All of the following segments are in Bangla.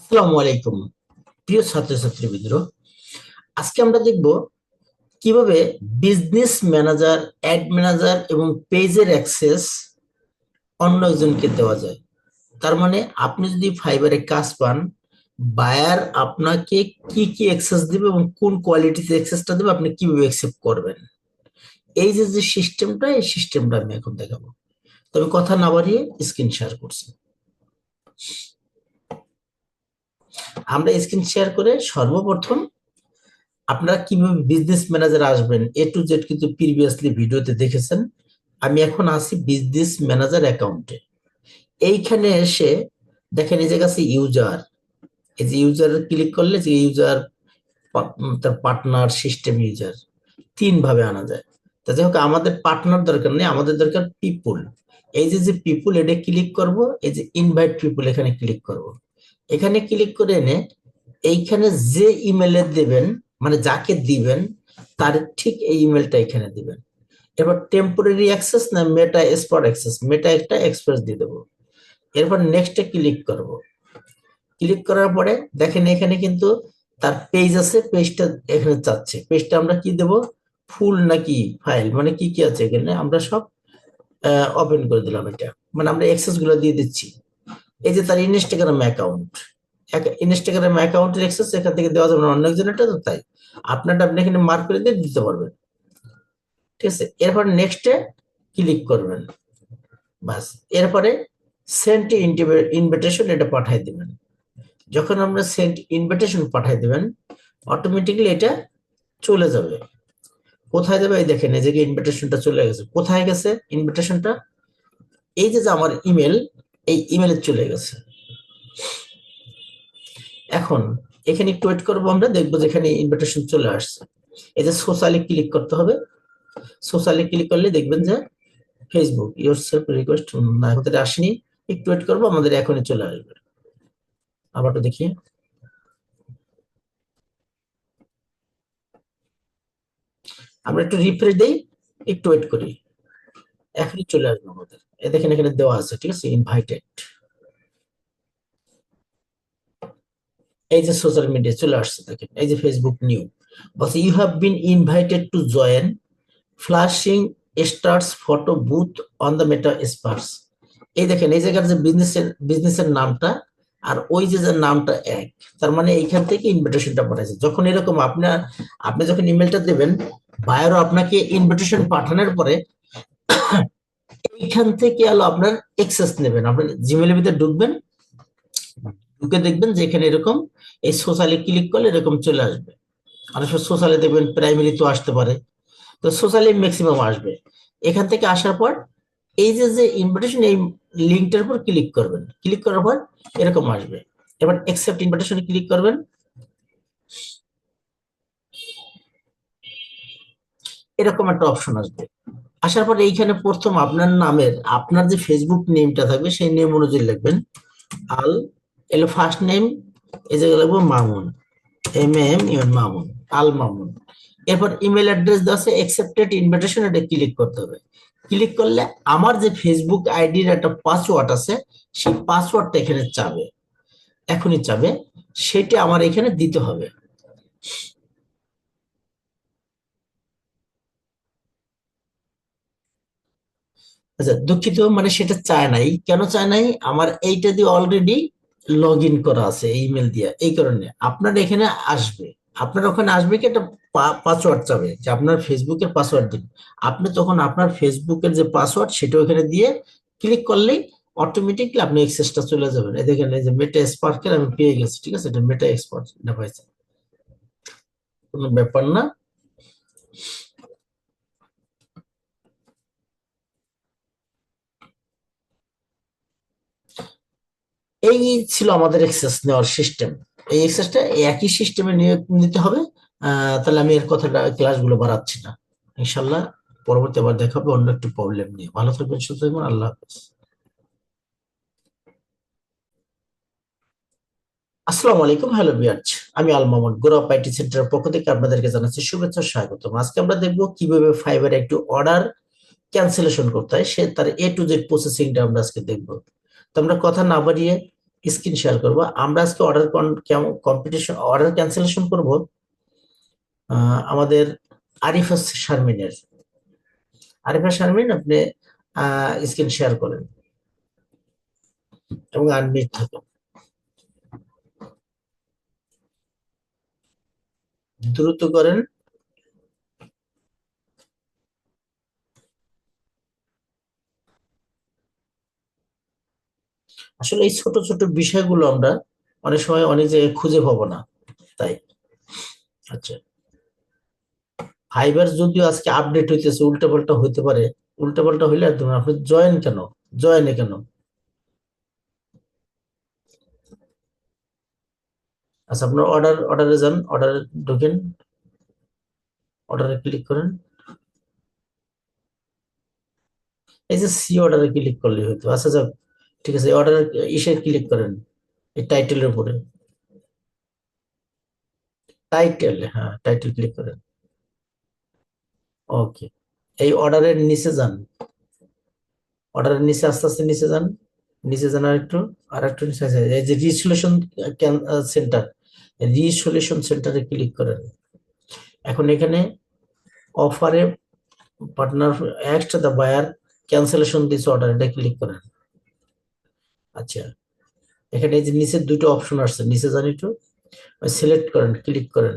আসসালামু আলাইকুম প্রিয় ছাত্রছাত্রীবৃন্দ। আজকে আমরা দেখব কিভাবে বিজনেস ম্যানেজার, অ্যাড ম্যানেজার এবং পেজের অ্যাক্সেস অন্য একজনকে দেওয়া যায়। তার মানে আপনি যদি ফাইবারে কাজ পান, বায়ার আপনাকে কি কি অ্যাক্সেস দিবে এবং কোন কোয়ালিটিতে অ্যাক্সেসটা দেবে আপনি কিভাবে অ্যাকসেপ্ট করবেন। এই যে যে সিস্টেমটা, এই সিস্টেমটা আমি এখন দেখাবো। তবে কথা না বাড়িয়ে স্ক্রিন শেয়ার করছি। আমরা স্ক্রিন শেয়ার করে সর্বপ্রথম আপনারা কিভাবে বিজনেস ম্যানেজার আসবেন এ টু জেড কিন্তু প্রিভিয়াসলি ভিডিওতে দেখেছেন। আমি এখন আসি বিজনেস ম্যানেজার অ্যাকাউন্টে। এইখানে এসে দেখেন এই জায়গা আছে ইউজার। এই যে ইউজার ক্লিক করলে যে ইউজার, তার পার্টনার, সিস্টেম ইউজার, তিন ভাবে আনা যায়। তা যাই হোক, আমাদের পার্টনার দরকার নেই, আমাদের দরকার পিপুল। এই যে যে পিপুল, এটা ক্লিক করব। এই যে ইনভাইট পিপুল, এখানে ক্লিক করব। এখানে ক্লিক করে এনে এইখানে যে ইমেলে দেবেন, মানে যাকে দিবেন তার ঠিক এই ইমেলটা এখানে দিবেন। এরপর টেম্পোরারি অ্যাক্সেস না মেটা স্পট অ্যাক্সেস, মেটা একটা এক্সপ্রেস দিয়ে দেবো। এরপর নেক্সটে ক্লিক করব। ক্লিক করার পরে দেখেন এখানে কিন্তু তার পেজ আছে, পেজটা এখানে চাচ্ছে। পেজটা আমরা কি দেব, ফুল নাকি ফাইল, মানে কি কি আছে এখানে আমরা সব ওপেন করে দিলাম। এটা মানে আমরা অ্যাক্সেস গুলো দিয়ে দিচ্ছি। এই যে তার ইনস্টাগ্রাম অ্যাকাউন্ট, ইনস্টাগ্রাম অ্যাকাউন্টের অ্যাক্সেস এখান থেকে দেওয়া যাবে না, অন্য একজনেরটা তো, তাই আপনারটা আপনি এখানে মার্ক করে দিয়ে দিতে পারবেন। ঠিক আছে, এরপর নেক্সটে ক্লিক করবেন। বাস, এরপরে সেন্ড ইনভিটেশন এটা পাঠিয়ে দিবেন। যখন আমরা সেন্ড ইনভিটেশন পাঠিয়ে দিবেন, অটোমেটিক্যালি এটা চলে যাবে। কোথায় যাবে, এই দেখেন এই যে ইনভিটেশনটা চলে গেছে। কোথায় গেছে ইনভিটেশনটা, এই যে যে আমার ইমেল, এই ইমেলে চলে গেছে। এখন এখানে একটু ওয়েট করবো, আমরা দেখবো যে এখানে ইনভিটেশন চলে আসছে। এই যে সোশ্যালে ক্লিক করতে হবে। সোশ্যালে ক্লিক করলে দেখবেন যে ফেসবুক ইউর সেলফ রিকোয়েস্ট না, কোথায় আসেনি। একটু ওয়েট করবো, আমাদের এখনই চলে আসবে। আবার তো দেখি, আমরা একটু রিফ্রেশ দেই, একটু ওয়েট করি, এখনই চলে আসবে আমাদের। এই দেখেন এখানে দেওয়া আছে, ঠিক আছে, ইনভাইটেড। এই যে সোশ্যাল মিডিয়া চলে আসছে, দেখেন এই যে ফেসবুক নিউ, বলছে you have been invited to join flashing stars photo booth on the Meta Spark. এই দেখেন এই জায়গার যে বিজনেসের নামটা আর ওই যে যে নামটা এক। তার মানে এইখান থেকে ইনভিটেশনটা পাঠাইছে। যখন এরকম আপনার, আপনি যখন ইমেলটা দেবেন, বায়ারও আপনাকে ইনভিটেশন পাঠানোর পরে এইখান থেকে আলো আপনার এক্সেস নেবেন। আপনার জিমেলের ভিতরে ঢুকবেন, ঢুকে দেখবেন যে এখানে এরকম এই সোশ্যালে ক্লিক করলে এরকম চলে আসবে। আর সোশ্যালে দেখবেন প্রাইমারি তো আসতে পারে, তো সোশ্যালি ম্যাক্সিমাম আসবে। এখান থেকে আসার পর এই যে যে ইনভিটেশন, এই লিঙ্কটার উপর ক্লিক করবেন। ক্লিক করার পর এরকম আসবে। এবার অ্যাকসেপ্ট ইনভিটেশনে ক্লিক করবেন। এরকম একটা অপশন আসবে। আসার পর এইখানে প্রথম আপনার নামের, আপনার যে ফেসবুক নেমটা থাকবে সেই নেম অনুযায়ী লিখবেন আল, এলো ফার্স্ট নেম, এই জায়গায় লিখবো মামুন, MAM মামুন, আল মামুন। এরপর ইমেল অ্যাড্রেস দেওয়া আছে, অ্যাকসেপ্টেড ইনভিটেশন, এটা ক্লিক করতে হবে। ক্লিক করলে আমার যে ফেসবুক আইডির একটা পাসওয়ার্ড আছে, সেই পাসওয়ার্ডটা এখানে চাবে, এখনই চাবে, সেটা আমার এখানে দিতে হবে। আচ্ছা দুঃখিত, মানে সেটা চায় নাই, কেন চায় নাই, আমার এইটা দিয়ে অলরেডি লগ ইন করা আছে এই ইমেল দিয়ে, এই কারণে আপনার এখানে আসবে। আপনার ওখানে আসবে কি একটা পাসওয়ার্ড চাবে, যে আপনার ফেসবুকের পাসওয়ার্ড দিন। আপনি তখন আপনার ফেসবুকের যে পাসওয়ার্ড সেটা ওখানে দিয়ে ক্লিক করলেই অটোমেটিকলি আপনি এক্সেসটা চলে যাবেন। এই দেখেন এই যে মেটা স্পার্কের আমি পেয়ে গেছি, ঠিক আছে, এটা মেটা এক্সপার্ট এটা পাইছে, কোনো ব্যাপার না। এই ছিল আমাদের এক্সেস নেওয়ার সিস্টেম। এই এক্সেসটা একই সিস্টেমে নিতে হবে। তাহলে আমি এর কথাটা, ক্লাসগুলো বাড়াচ্ছি না। ইনশাল্লাহ পরবর্তী আবার দেখা হবে অন্য একটু প্রবলেম নিয়ে। ভালো থাকবেন, সুস্থ থাকবেন, আল্লাহ হাফেজ। আসসালামু আলাইকুম, হ্যালো বিয়ার্স। আমি আল মামুন, গৌরব আইটি সেন্টারের পক্ষ থেকে আপনাদেরকে জানাচ্ছি শুভেচ্ছা ও স্বাগতম। আজকে আমরা দেখবো কিভাবে ফাইবারে একটু অর্ডার ক্যান্সেলেশন করতে হয়, সে তার A to Z প্রসেসিংটা আমরা আজকে দেখবো। তো আমরা কথা না বাড়িয়ে স্ক্রিন শেয়ার করব। আমরা আজকে কম্পিটিশন অর্ডার ক্যান্সেলেশন করব আমাদের আরিফা শারমিনের। আরিফা শারমিন, আপনি স্ক্রিন শেয়ার করেন এবং আনমিউট থাকুন, দ্রুত করেন। আসলে এই ছোট ছোট বিষয়গুলো আমরা অনেক সময় অনেক জায়গায় খুঁজে পাবো না, তাই। আচ্ছা, ফাইবার যদিও আজকে আপডেট হইতেছে, উল্টাপাল্টা হইতে পারে। উল্টাপাল্টা হইলে একদম আপনি জয়েন কেন, জয়েনে কেন? আচ্ছা, আপনার অর্ডারে যান, অর্ডারে ঢোকেন, অর্ডারে ক্লিক করেন। এই যে সি অর্ডারে ক্লিক করলে হয়তো, আচ্ছা যাক, ঠিক আছে, অর্ডারে ইসে ক্লিক করেন, এই টাইটেলের উপরে। টাইটেল, হ্যাঁ, টাইটেল ক্লিক করেন। ওকে, এই অর্ডারের নিচে যান, অর্ডারের নিচে আস্তে আস্তে নিচে যান, নিচে যান আর একটু নিচে আছে, এই যে রিসলিউশন সেন্টার, রিসলিউশন সেন্টারে ক্লিক করেন। এখন এখানে অফারে partner extra the buyer cancellation this order, এটা ক্লিক করেন। আচ্ছা, এখানে এই যে নিচে দুটো অপশন আসছে, নিচে যান একটু, সিলেক্ট করেন, ক্লিক করেন।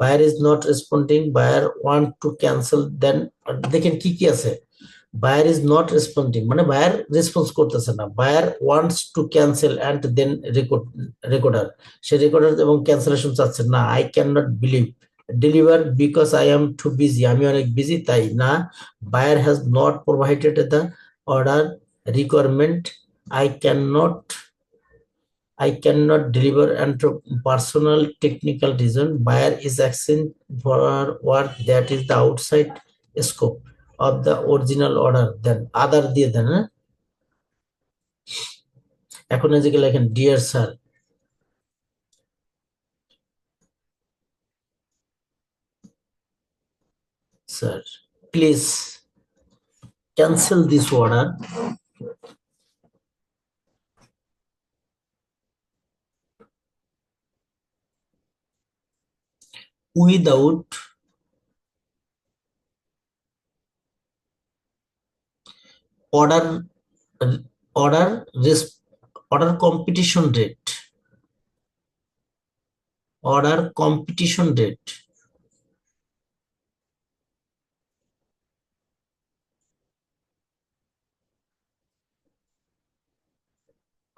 Buyer is not responding, buyer want to cancel, then দেখেন কি কি আছে। বায়ার ইজ নট রেসপন্ডিং মানে বায়ার রেসপন্স করতেছে না, buyer wants to cancel and then recorder, সে রেকর্ডার এবং ক্যান্সেলেশন চাচ্ছে না। I can not believe deliver because I am too busy, আমি অনেক বিজি তাই না। Buyer has not provided the order requirement, I can not, I cannot deliver and personal technical reason. Buyer is asking for work that is the outside scope of the original order. Then other দিয়ে দেন, হ্যাঁ। এখন এই যে লেখেন dear sir, sir please cancel this order without order, order order competition rate, order competition rate,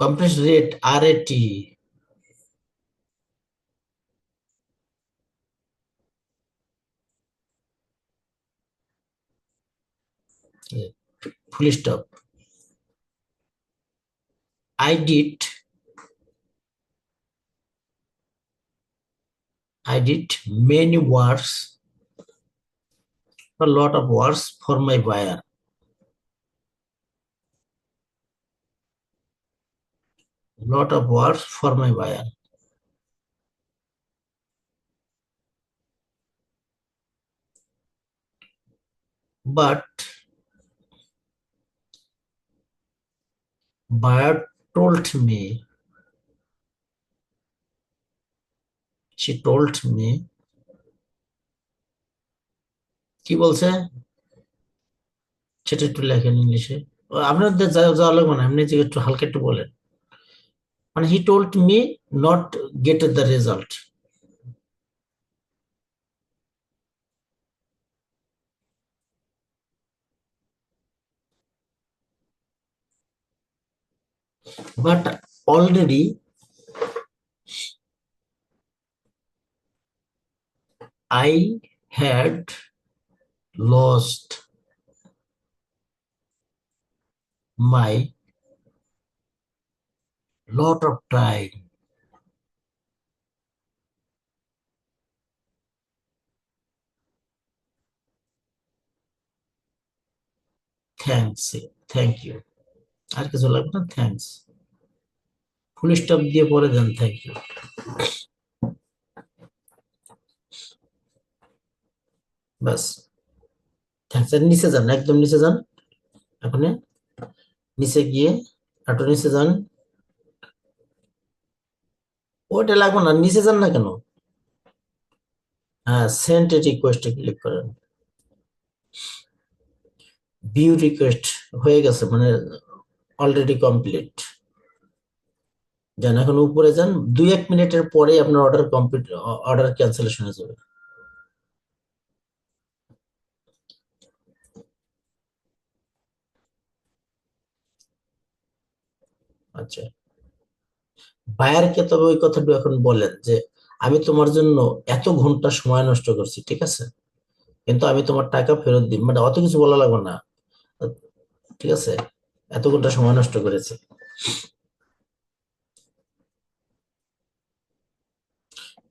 competition rate, RAT, full stop. I did many works, a lot of works for my buyer, lot of works for my buyer, but buyer told me, she told me, কি বলছে সেটা একটু লেখেন ইংলিশে, আপনাদের যাওয়া লাগবে না, এমনি যে একটু হালকা একটু বলেন, মানে he told me not get the result, but already I had lost my lot of time. Thanks, thank you, আর কিছু লাগবে না, থ্যাঙ্কস, ফুল স্টপ দিয়ে পরে দেন থ্যাংক ইউ, বাস। থ্যাঙ্কস, নিচে যান, একদম নিচে যান, এখন নিচে গিয়ে একটু নিচে যান, ওটা লাগবে না, নিচে যান না কেন? হ্যাঁ, সেন্ড রিকোয়েস্টে ক্লিক করেন। ভিউ রিকোয়েস্ট হয়ে গেছে, মানে অলরেডি কমপ্লিট। যান এখন উপরে যান, 2-1 মিনিটের পরে আপনার অর্ডার কমপ্লিট, অর্ডার ক্যান্সেলেশন হয়ে যাবে। আচ্ছা, বায়ারকে তবে ওই কথাটা এখন বলেন যে আমি তোমার জন্য এত ঘন্টা সময় নষ্ট করছি, ঠিক আছে, কিন্তু আমি তোমার টাকা ফেরত দিই, মানে অত কিছু বলা লাগবে না, ঠিক আছে, এত ঘন্টা সময় নষ্ট করেছে।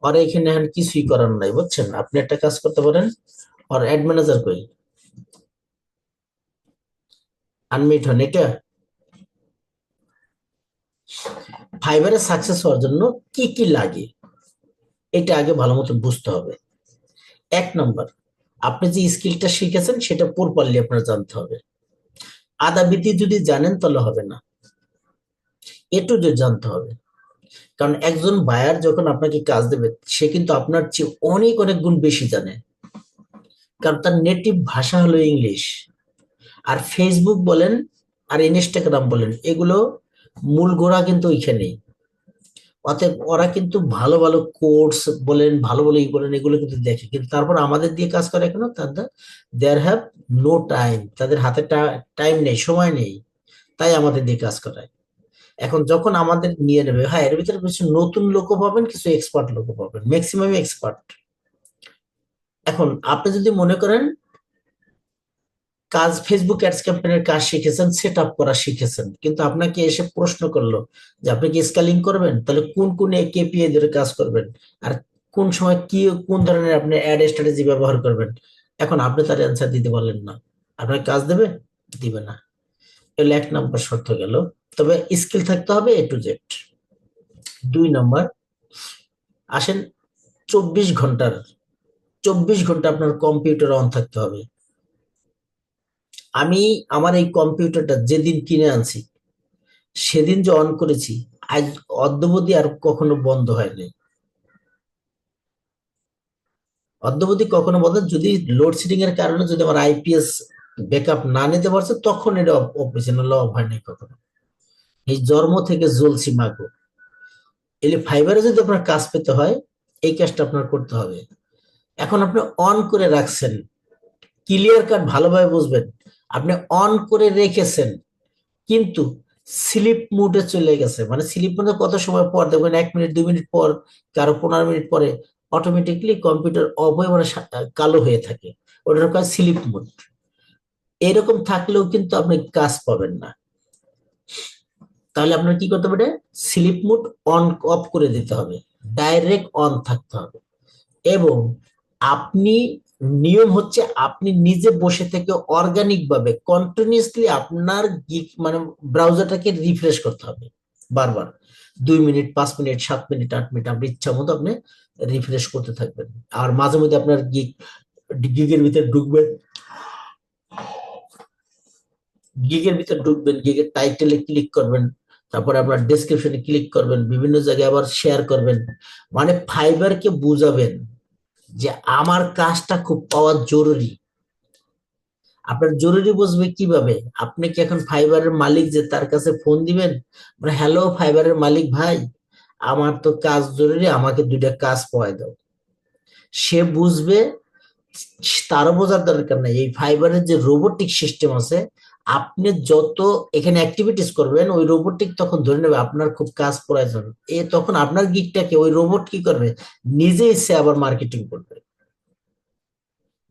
আর এখানে এখন কিছুই করার নাই, বুঝছেন? আপনি একটা কাজ করতে পারেন, আর অ্যাড ম্যানেজার কই, আনমিট হন এটা। ফাইবারে সাকসেস হওয়ার জন্য কি কি লাগে এটা আগে ভালো মতো বুঝতে হবে। 1 নম্বর, আপনি যে স্কিলটা শিখেছেন সেটা প্রপারলি আপনার জানতে হবে। আদা বিধি যদি জানেন তাহলে হবে না, এটু যে জানতে হবে। কারণ একজন বায়ার যখন আপনাকে কাজ দেবে, সে কিন্তু আপনার চেয়ে অনেক অনেক গুণ বেশি জানে, কারণ তার নেটিভ ভাষা হলো ইংলিশ। আর ফেসবুক বলেন আর ইনস্টাগ্রাম বলেন, এগুলো মূল গোড়া কিন্তু ওইখানেই। অতএব ওরা কিন্তু ভালো ভালো কোর্স বলেন, ভালো ভালো ই বলেন, এগুলো কিন্তু দেখে, কিন্তু তারপর আমাদের দিয়ে কাজ করে কেন? তাদের দেয়ার হ্যাভ নো টাইম, তাদের হাতে টাইম নেই, সময় নেই, তাই আমাদের দিয়ে কাজ করায়। এখন যখন আমাদের নিয়ে নেবে, হ্যাঁ, এর ভিতরে কিছু নতুন লোকও পাবেন, কিছু এক্সপার্ট লোকও পাবেন, ম্যাক্সিমাম এক্সপার্ট। এখন আপনি যদি মনে করেন কাজ, ফেসবুক অ্যাডস ক্যাম্পেইনের কাজ শিখেছেন, সেট আপ করা শিখেছেন, কিন্তু আপনাকে এসে প্রশ্ন করলো যে আপনি কি স্কেলিং করবেন, তাহলে কোন কোন কেপিআই ধরে কাজ করবেন, আর কোন সময় কি কোন ধরনের আপনি অ্যাড স্ট্র্যাটেজি ব্যবহার করবেন, এখন আপনি তার অ্যান্সার দিতে পারলেন না, আপনার কাজ দেবে? দিবে না। এগুলো 1 নম্বর শর্ত গেল। তবে স্কিল থাকতে হবে A to Z। 2 নম্বর, আসেন 24 ঘন্টার, 24 ঘন্টা আপনার কম্পিউটার অন থাকতে হবে। আমি আমার এই কম্পিউটারটা যেদিন কিনে আনছি, সেদিন যে অন করেছি, আজ অদ্যাবধি আর কখনো বন্ধ হয়নি। অদ্যাবধি কখনো বন্ধ, যদি লোডশেডিং এর কারণে যদি আমার আইপিএস ব্যাকআপ না নিতে পারছে, তখন এটা অফিসে, নাহলে অফ হয়নি কখনো। এই জন্ম থেকে জ্বলছি মাগো। এলে ফাইবারে যদি আপনার কাজ পেতে হয়, এই কাজটা আপনার করতে হবে। এখন আপনি অন করে রাখছেন, ক্লিয়ার কাট ভালোভাবে বুঝবেন, আপনি অন করে রেখেছেন, কিন্তু স্লিপ মুডে চলে গেছে, মানে স্লিপ মুডে কত সময় পর দেখবেন, 1 মিনিট 2 মিনিট পর, কারো 15 মিনিট পরে অটোমেটিকলি কম্পিউটার অফ হয়ে মানে কালো হয়ে থাকে, ওটার কাজ স্লিপ মুড। এরকম থাকলেও কিন্তু আপনি কাজ পাবেন না। তাহলে আপনার কি করতে হবে? স্লিপ মুড অন অফ করে দিতে হবে, ডাইরেক্ট অন থাকতে হবে। এবং আপনি, নিয়ম হচ্ছে আপনি নিজে বসে থেকে অর্গানিক ভাবে কন্টিনিউসলি আপনার গিক মানে ব্রাউজারটাকে রিফ্রেশ করতে হবে বারবার, 2 মিনিট 5 মিনিট 7 মিনিট 8 মিনিট আপনি ইচ্ছা মতো আপনি রিফ্রেশ করতে থাকবেন। আর মাঝে মধ্যে আপনার গিগের ভিতরে ঢুকবেন, গিগের টাইটেলে ক্লিক করবেন, তারপরে আপনার ডেসক্রিপশনে ক্লিক করবেন, বিভিন্ন জায়গায় আবার শেয়ার করবেন, মানে ফাইবারকে বুঝাবেন যে আমার কাজটা খুব পাওয়া জরুরি। আপনার জরুরি বুঝবে কিভাবে? আপনি কি এখন ফাইবারের মালিক যে তার কাছে ফোন দিবেন, মানে হ্যালো ফাইবারের মালিক ভাই, আমার তো কাজ জরুরি, আমাকে 2টা কাজ পাওয়াই দাও। সে বুঝবে, তারও বোঝার দরকার নাই, এই ফাইবারের যে রোবোটিক সিস্টেম আছে, আপনি যত এখানে অ্যাক্টিভিটিস করবেন, ওই রোবোটিক তখন ধরে নেবে আপনার খুব কাজ প্রয়োজন। তখন আপনার গিকটাকে ওই রোবট কি করবে? নিজে এসে আবার মার্কেটিং করবে।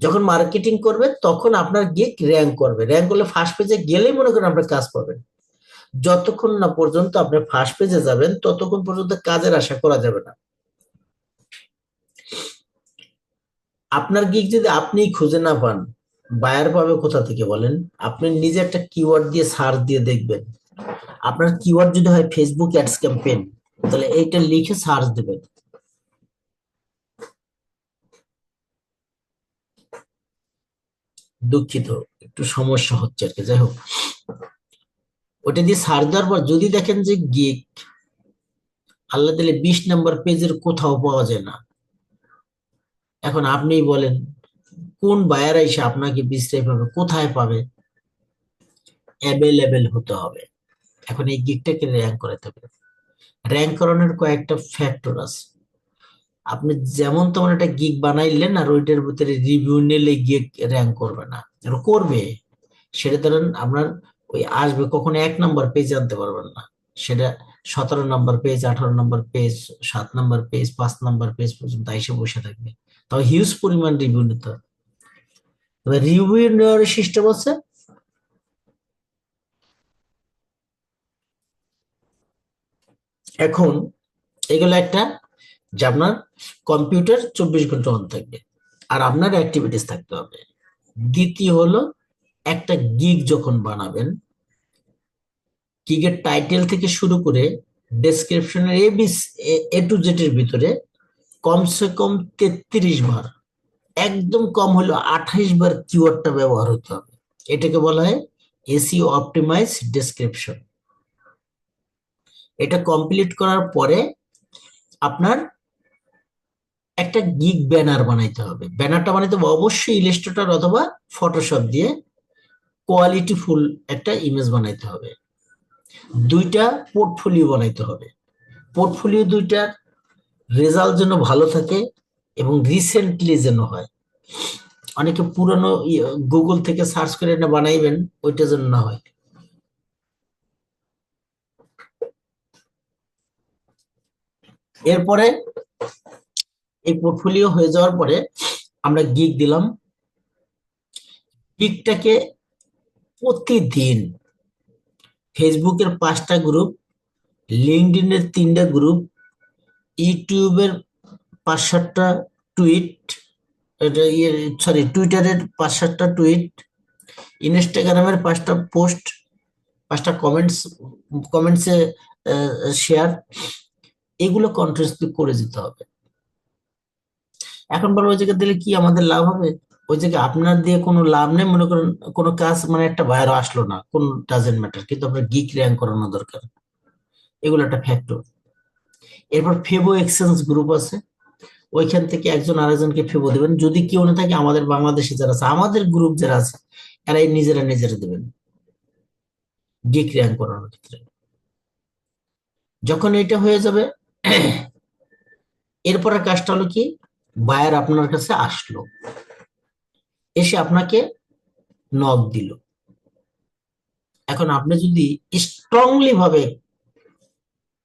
যখন মার্কেটিং করবে তখন আপনার গিক র্যাঙ্ক করবে, র্যাঙ্ক করলে ফার্স্ট পেজে গেলেই মনে করেন আপনার কাজ পাবেন। যতক্ষণ না পর্যন্ত আপনি ফার্স্ট পেজে যাবেন, ততক্ষণ পর্যন্ত কাজের আশা করা যাবে না। আপনার গিক যদি আপনি খুঁজে না পান, বায়ার পাবে কোথা থেকে বলেন? আপনি নিজে একটা কিওয়ার্ড দিয়ে সার্চ দিয়ে দেখবেন, আপনার কিওয়ার্ড যদি হয় ফেসবুক অ্যাডস ক্যাম্পেইন, তাহলে এইটা লিখে সার্চ দেবেন। দুঃখিত, একটু সমস্যা হচ্ছে আর কি, যাই হোক, ওটা দিয়ে সার্চ দেওয়ার পর যদি দেখেন যে গিক আল্লাহ দিলে 20 নম্বর পেজের কোথাও পাওয়া যায় না। এখন আপনিই বলেন কোন বায়ার এসে আপনাকে বিশ্রাই পাবে, কোথায় পাবে? অ্যাভেলেবেল হতে হবে। এখন এই গিগটাকে র্যাঙ্ক করাতে হবে। র্যাঙ্ক করানোর কয়েকটা ফ্যাক্টর আছে। আপনি যেমন তেমন একটা গিগ বানাইলেন আর ওইটার ভিতরে রিভিউ নিলে গিগ র্যাঙ্ক করবে না। এটা করবে, সেটা ধরেন আপনার ওই আসবে, কখনো 1 নম্বর পেজ আনতে পারবেন না। সেটা 17 নম্বর পেজ, 18 নম্বর পেজ, 7 নম্বর পেজ, 5 নম্বর পেজ পর্যন্ত এসে বসে থাকবে। তবে হিউজ পরিমাণ রিভিউ নিতে হবে। তবে রিভিউ নেওয়ার সিস্টেম আছে। এখন এগুলো একটা, যে আপনার কম্পিউটার 24 ঘন্টা অন থাকবে আর আপনার অ্যাক্টিভিটিস থাকতে হবে। দ্বিতীয় হলো, একটা গিগ যখন বানাবেন, গিগের টাইটেল থেকে শুরু করে ডেসক্রিপশনের এ টু জেড এর ভিতরে কমসে কম 33 বার, একদম কম হলো 28 বার কিওয়ার্ডটা ব্যবহার হতে হবে। এটাকে বলা হয় এসইও অপটিমাইজ ডেসক্রিপশন। এটা কমপ্লিট করার পরে আপনার একটা গিগ ব্যানার বানাইতে হবে। ব্যানারটা বানাইতে হবে অবশ্যই ইলাস্ট্রেটর অথবা ফটোশপ দিয়ে কোয়ালিটি ফুল একটা ইমেজ বানাইতে হবে। দুইটা পোর্টফোলিও বানাইতে হবে। পোর্টফোলিও দুইটার রেজাল্ট যেন ভালো থাকে এবং রিসেন্টলি যেন হয়। অনেকে পুরনো গুগল থেকে সার্চ করে না বানাইবেন, ওইটা যেন না হয়। এরপরে এই পোর্টফোলিও হয়ে যাওয়ার পরে আমরা গিগ দিলাম। গিগটাকে প্রতিদিন ফেসবুকের 5টা গ্রুপ, লিঙ্কডইনের 3টা গ্রুপ, ইউটিউবের 5-7টা টুইট, এটা সরি টুইটারের 5-7টা টুইট, ইনস্টাগ্রামের 5টা পোস্ট, 5টা কমেন্টসে শেয়ার, এগুলো কন্টিনিউসলি করে যেতে হবে। এখন বলো ওই জায়গায় দিলে কি আমাদের লাভ হবে? ওই জায়গায় আপনার দিয়ে কোনো লাভ নেই, মনে করেন কোনো কাজ মানে একটা ভাইরাল আসলো না, কোন ডাজেন্ট ম্যাটার, কিন্তু আপনার গিগ র্যাঙ্ক করানো দরকার। এগুলো একটা ফ্যাক্টর। এরপর ফেবো এক্সচেঞ্জ গ্রুপ আছে, ওইখান থেকে একজন আরেকজনকে ফেবো দেবেন। যদি কেউ না থাকে, আমাদের বাংলাদেশে যারা আছে, আমাদের গ্রুপ যারা আছে, এরাই নিজেরা নিজেরা দেবেন গিগ র্যাঙ্ক করানোর ক্ষেত্রে। যখন এটা হয়ে যাবে, এরপরের কাজটা হলো কি, বায়ার আপনার কাছে আসলো, এসে আপনাকে নক দিল। এখন আপনি যদি স্ট্রংলি ভাবে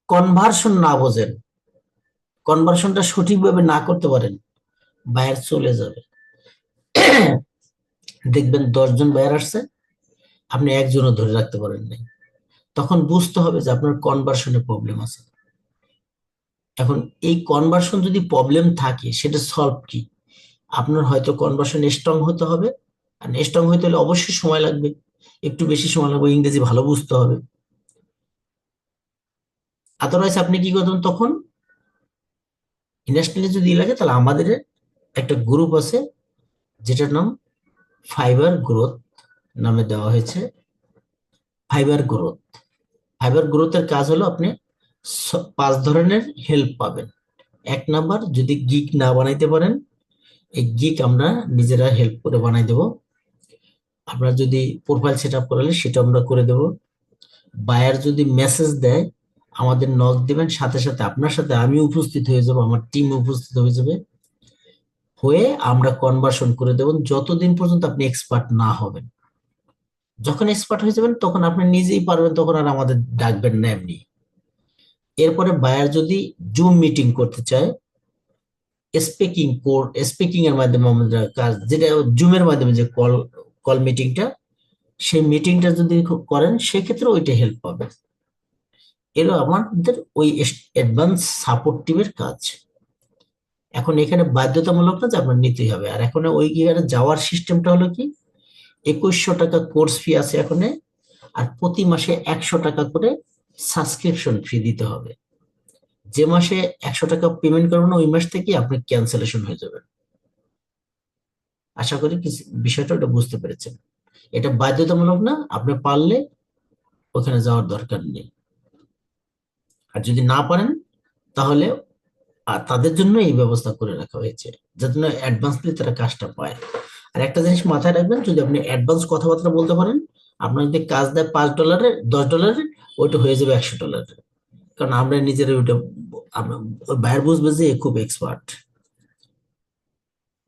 কনভার্সন না বোঝেন, কনভার্সনটা সঠিকভাবে না করতে পারেন, বায়ার চলে যাবে। দেখবেন 10 জন বায়ার আসছে, আপনি একজনও ধরে রাখতে পারেন নাই। তখন বুঝতে হবে যে আপনার কনভার্সনে প্রবলেম আছে। এখন এই কনভার্সন যদি প্রবলেম থাকে, সেটা সলভ কি? আপনার হয়তো কনভার্সন স্ট্রং হতে হবে। আর স্ট্রং হইতে হলে অবশ্যই সময় লাগবে, একটু বেশি সময় লাগবে, ইংরেজি ভালো বুঝতে হবে। আদারওয়াইজ আপনি কি করবেন তখন? ইন্ডাস্ট্রিয়ালে যদি লাগে, তাহলে আমাদের একটা গ্রুপ আছে যেটার নাম ফাইবার গ্রোথ নামে দেওয়া হয়েছে। ফাইবার গ্রোথ, ফাইবার গ্রোথের কাজ হলো আপনি 5 ধরনের হেল্প পাবেন। 1 নাম্বার, যদি গিগ না বানাইতে পারেন, এই গিগ আমরা নিজেরা হেল্প করে বানাই দেব। আপনার যদি প্রোফাইল সেট আপ করালে সেটা আমরা করে দেব। বায়ার যদি মেসেজ দেয়, আমাদের নক দিবেন, সাথে সাথে আপনার সাথে আমি উপস্থিত হয়ে যাব, আমার টিম উপস্থিত হয়ে যাবে, হয়ে আমরা কনভার্সন করে দেব যতদিন পর্যন্ত আপনি এক্সপার্ট না হবেন। যখন এক্সপার্ট হয়ে যাবেন, তখন আপনি নিজেই পারবেন, তখন আর আমাদের ডাকবেন না এমনি। এরপরে বায়ার যদি জুম মিটিং করতে চায়, স্পিকিং এর মাধ্যমে আমরা কাজ, যেটা জুমের মাধ্যমে যে কল কল মিটিংটা, সেই মিটিংটা যদি করেন, সেক্ষেত্রে ওইটা হেল্প পাবে। এলো আমাদের ওই অ্যাডভান্স সাপোর্ট টিমের কাজ। এখন এখানে বাধ্যতামূলক না যে আপনার নিতেই হবে। আর এখন ওই গিয়ে যাওয়ার সিস্টেমটা হলো কি, 2100 টাকা কোর্স ফি আছে এখন, আর প্রতি মাসে 100 টাকা করে সাবস্ক্রিপশন ফি দিতে হবে। যে মাসে 100 টাকা পেমেন্ট করবেন, ওই মাস থেকে আপনি ক্যান্সেলেশন হয়ে যাবেন। আশা করি বিষয়টা ওটা বুঝতে পেরেছেন। এটা বাধ্যতামূলক না, আপনি পারলে ওখানে যাওয়ার দরকার নেই। আর যদি না পারেন, তাহলে তাদের জন্য এই ব্যবস্থা করে রাখা হয়েছে, যাতে না অ্যাডভান্সলি তারা কাজটা পায়। আর একটা জিনিস মাথায় রাখবেন, যদি আপনি অ্যাডভান্স কথাবার্তা বলতে পারেন, আপনার যদি কাজ দেয় $5, $10, ওইটা হয়ে যাবে $100। কারণ আমরা নিজেরা ওইটা ওই বায়ার বুঝবে যে এ খুব এক্সপার্ট।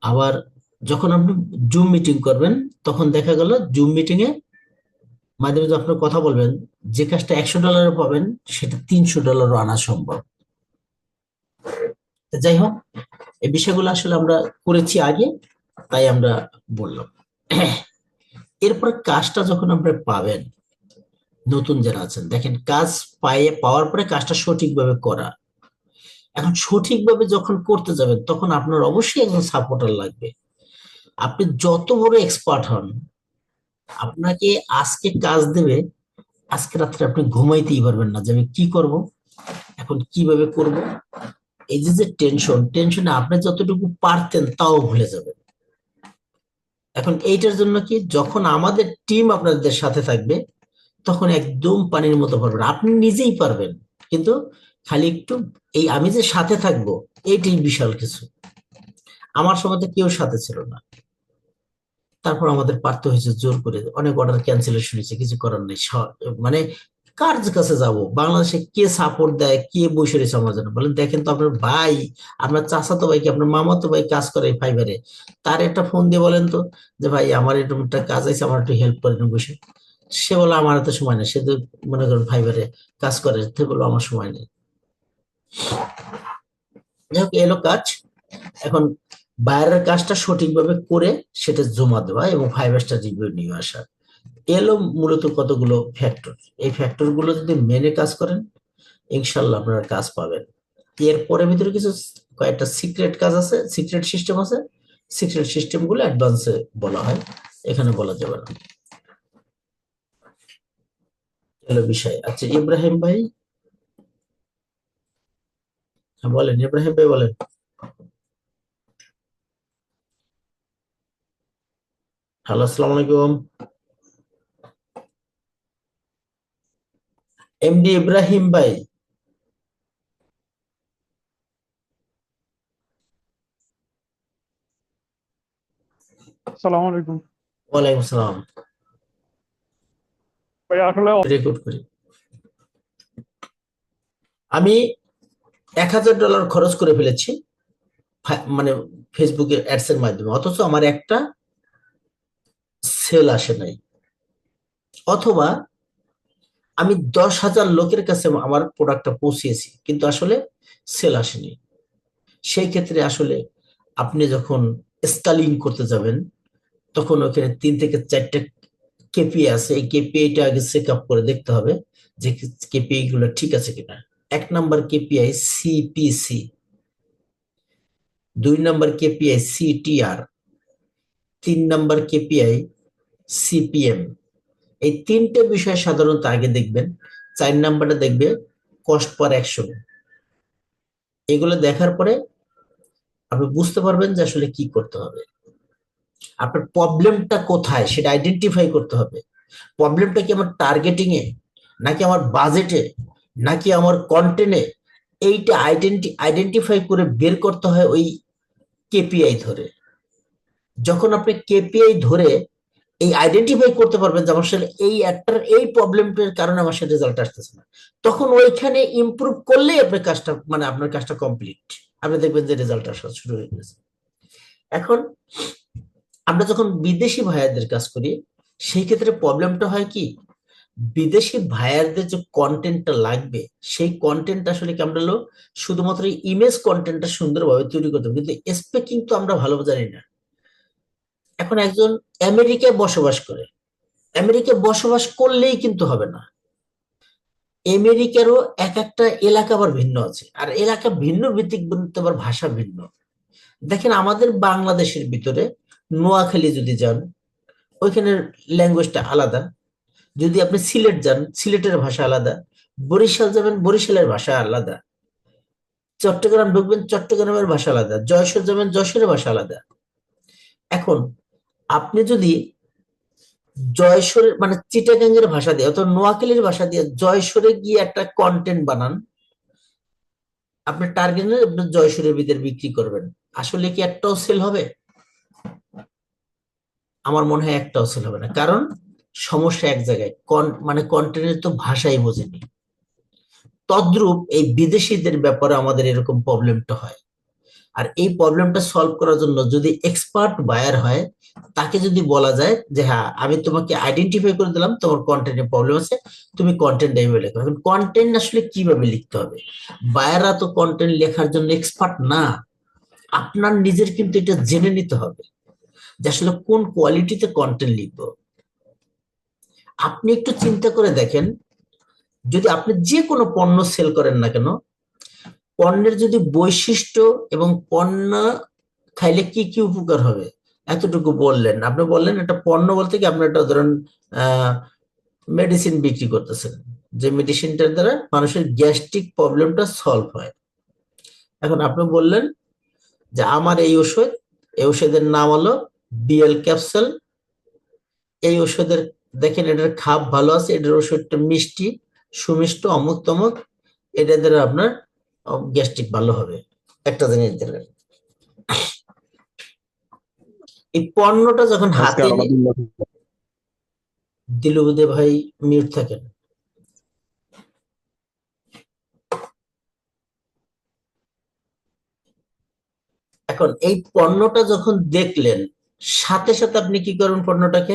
আবার যখন আপনি জুম মিটিং করবেন, তখন দেখা গেল জুম মিটিং এ মাধ্যমে যখন আপনি কথা বলবেন, যে কাজটা $100 পাবেন সেটা $300 আনা সম্ভব। তো যাই হোক, এই বিষয়গুলো আসলে আমরা করেছি আগে, তাই আমরা বললাম। এরপর কাজটা যখন আপনি পাবেন, নতুন যারা আছেন দেখেন, কাজ পাওয়ার পরে কাজটা সঠিকভাবে করা। এখন সঠিকভাবে যখন করতে যাবেন, তখন আপনার অবশ্যই একজন সাপোর্টার লাগবে। আপনি যত বড় এক্সপার্ট হন, আপনাকে আজকে কাজ দেবে, আজকে রাত্রে আপনি ঘুমাইতেই পারবেন না যে আমি কি করব, এখন কিভাবে করব। এই যে যে টেনশনে আপনি যতটুকু পারতেন তাও ভুলে যাবেন। এখন এইটার জন্য কি, যখন আমাদের টিম আপনাদের সাথে থাকবে, তখন একদম পানির মতো পারবেন, আপনি নিজেই পারবেন। কিন্তু খালি একটু, এই আমি যে সাথে থাকবো, এইটাই বিশাল কিছু। আমার সময় তো কেউ সাথে ছিল না, তারপর আমাদের পারতে হয়েছে জোর করে, অনেক অর্ডার ক্যান্সেলেশন হয়েছে, কিছু করার নেই। মানে কার কাছে যাব, বাংলাদেশে কে সাপোর্ট দেয়, কে বসে রয়েছে আমার জন্য বলেন? দেখেন তো, আপনার ভাই, আপনার চাচাতো ভাই কি, আপনার মামাতো ভাই কাজ করে ফাইবারে, তার একটা ফোন দিয়ে বলেন তো যে ভাই আমার এরকম একটা কাজ আছে, আমার একটু হেল্প করেন বসে। সে বলে আমার এত সময় নেই, সে তো মনে করেন ফাইবারে কাজ করে, সে বললো আমার সময় নেই। যাই হোক, এলো কাজ। এখন বাইরের কাজটা সঠিকভাবে করে সেটা জমা দেওয়া এবং 5 স্টার রিভিউ নিয়ে আসা, এলো মূলত কতগুলো ফ্যাক্টর। এই ফ্যাক্টর গুলো যদি মেনে কাজ করেন, ইনশাল্লাহ আপনারা কাজ পাবেন। এরপরে ভিতরে কিছু কয়েকটা সিক্রেট কাজ আছে, সিক্রেট সিস্টেম আছে। সিক্রেট সিস্টেম গুলো অ্যাডভান্সে বলা হয়, এখানে বলা যাবে না। এলো বিষয়। আচ্ছা ইব্রাহিম ভাই, হ্যাঁ বলেন, ইব্রাহিম ভাই বলেন। হ্যালো, আসসালামু আলাইকুম। এমডি ইব্রাহিম ভাই। আসসালামু আলাইকুম। ওয়ালাইকুম আসসালাম। ভাই আসলে রেকর্ড করি। আমি $1000 খরচ করে ফেলেছি, মানে ফেসবুকে অ্যাডস এর মাধ্যমে, অথচ আমার একটা সেল আসে নাই। অথবা আমি 10,000 লোকের কাছে আমার প্রোডাক্টটা পৌঁছিয়েছি, কিন্তু আসলে সেল আসেনি। সেই ক্ষেত্রে আসলে আপনি যখন স্কেলিং করতে যাবেন, তখন ওখানে 3 থেকে 4টা কেপিআই আছে। এই কেপিআইটা আগে চেক আপ করে দেখতে হবে যে কেপিআই গুলো ঠিক আছে কিনা। 1 number KPI CPC, 2 number KPI CTR, 3 number KPI CPM. এই 3টে বিষয় সাধারণত আগে দেখবেন। 4 নাম্বারটা দেখবে কস্ট পার অ্যাকশন। এগুলো দেখার পরে আপনি বুঝতে পারবেন যে আসলে কি করতে হবে। আপনার প্রবলেমটা কোথায় সেটা আইডেন্টিফাই করতে হবে। প্রবলেমটা কি আমার টার্গেটিং এ, নাকি আমার বাজেটে, নাকি আমার কন্টেন্টে? এইটা আইডেন্টিফাই করে বের করতে হয় ওই কেপিআই ধরে। যখন আপনি কেপিআই ধরে এই আইডেন্টিফাই করতে পারবেন যে আমার আসলে এই একটার এই প্রবলেমটার কারণে আমার সাথে রেজাল্ট আসতেছে না, তখন ওইখানে ইমপ্রুভ করলেই আপনার কাজটা, মানে আপনার কাজটা কমপ্লিট। আপনি দেখবেন যে রেজাল্ট আসা শুরু হয়ে গেছে। এখন আমরা যখন বিদেশি ভাইয়াদের কাজ করি, সেই ক্ষেত্রে প্রবলেমটা হয় কি, বিদেশি ভাইয়ারদের যে কন্টেন্টটা লাগবে, সেই কন্টেন্ট আসলে কি আমরা শুধুমাত্র ইমেজ কন্টেন্টটা সুন্দরভাবে তৈরি করতে হবে, কিন্তু স্পেকিং তো আমরা ভালো জানি না। এখন একজন আমেরিকায় বসবাস করে, আমেরিকায় বসবাস করলেই কিন্তু হবে না। আমেরিকারও এক একটা এলাকা আবার ভিন্ন আছে, আর এলাকা ভিন্ন ভিত্তিক বলতে আবার ভাষা ভিন্ন। দেখেন আমাদের বাংলাদেশের ভিতরে নোয়াখালী যদি যান, ওইখানের ল্যাঙ্গুয়েজটা আলাদা। যদি আপনি সিলেট যান, সিলেটের ভাষা আলাদা। বরিশাল যাবেন, বরিশালের ভাষা আলাদা। চট্টগ্রাম ঢুকবেন, চট্টগ্রামের ভাষা আলাদা। যশোর যাবেন, যশোরের ভাষা আলাদা। এখন আপনি যদি যশোরের মানে চিটাগাঙ্গের ভাষা দিয়ে অথবা নোয়াখালীর ভাষা দিয়ে যশোরে গিয়ে একটা কন্টেন্ট বানান, আপনার টার্গেটে আপনার জয়সূরের ভিতরে বিক্রি করবেন, আসলে কি একটাও সেল হবে? আমার মনে হয় একটাও সেল হবে না, কারণ সমস্যা এক জায়গায়, মানে কন্টেন্টের তো ভাষাই বোঝেনি। তদ্রূপ এই বিদেশিদের ব্যাপারে আমাদের এরকম প্রবলেমটা হয়। আর এই প্রবলেমটা সলভ করার জন্য যদি এক্সপার্ট বায়ার হয়, তাকে যদি বলা যায় যে হ্যাঁ আমি তোমাকে আইডেন্টিফাই করে দিলাম তোমার কন্টেন্টে প্রবলেম আছে, তুমি কন্টেন্ট এইভাবে লেখো। এখন কন্টেন্ট আসলে কিভাবে লিখতে হবে, বায়াররা তো কন্টেন্ট লেখার জন্য এক্সপার্ট না। আপনার নিজের কিন্তু এটা জেনে নিতে হবে যে আসলে কোন কোয়ালিটিতে কন্টেন্ট লিখবো। আপনি একটু চিন্তা করে দেখেন, যদি আপনি যে কোনো পণ্য সেল করেন না কেন, পণ্যের যদি বৈশিষ্ট্য এবং পণ্য খাইলে কি কি উপকার হবে এতটুকু বললেন, আপনি বললেন একটা পণ্য বলতে কি, আপনি একটা ধরেন মেডিসিন বিক্রি করতেছেন, যে মেডিসিনটার দ্বারা মানুষের গ্যাস্ট্রিক প্রবলেমটা সলভ হয়। এখন আপনি বললেন যে আমার এই ওষুধ, এই ওষুধের নাম হলো বিএল ক্যাপসুল, এই ওষুধের দেখেন এটার খাপ ভালো আছে, এটার ওষুধটা মিষ্টি সুমিষ্ট অমুক তমুক, এটা দ্বারা আপনার গ্যাস্ট্রিক ভালো হবে। একটা জিনিস দিলেন, এই পণ্যটা যখন আজকে হাতে আর অনেকদিন বাকি। দিলুদে ভাই মিউট থাকেন। এখন এই পণ্যটা যখন দেখলেন, সাথে সাথে আপনি কি করবেন, পণ্যটাকে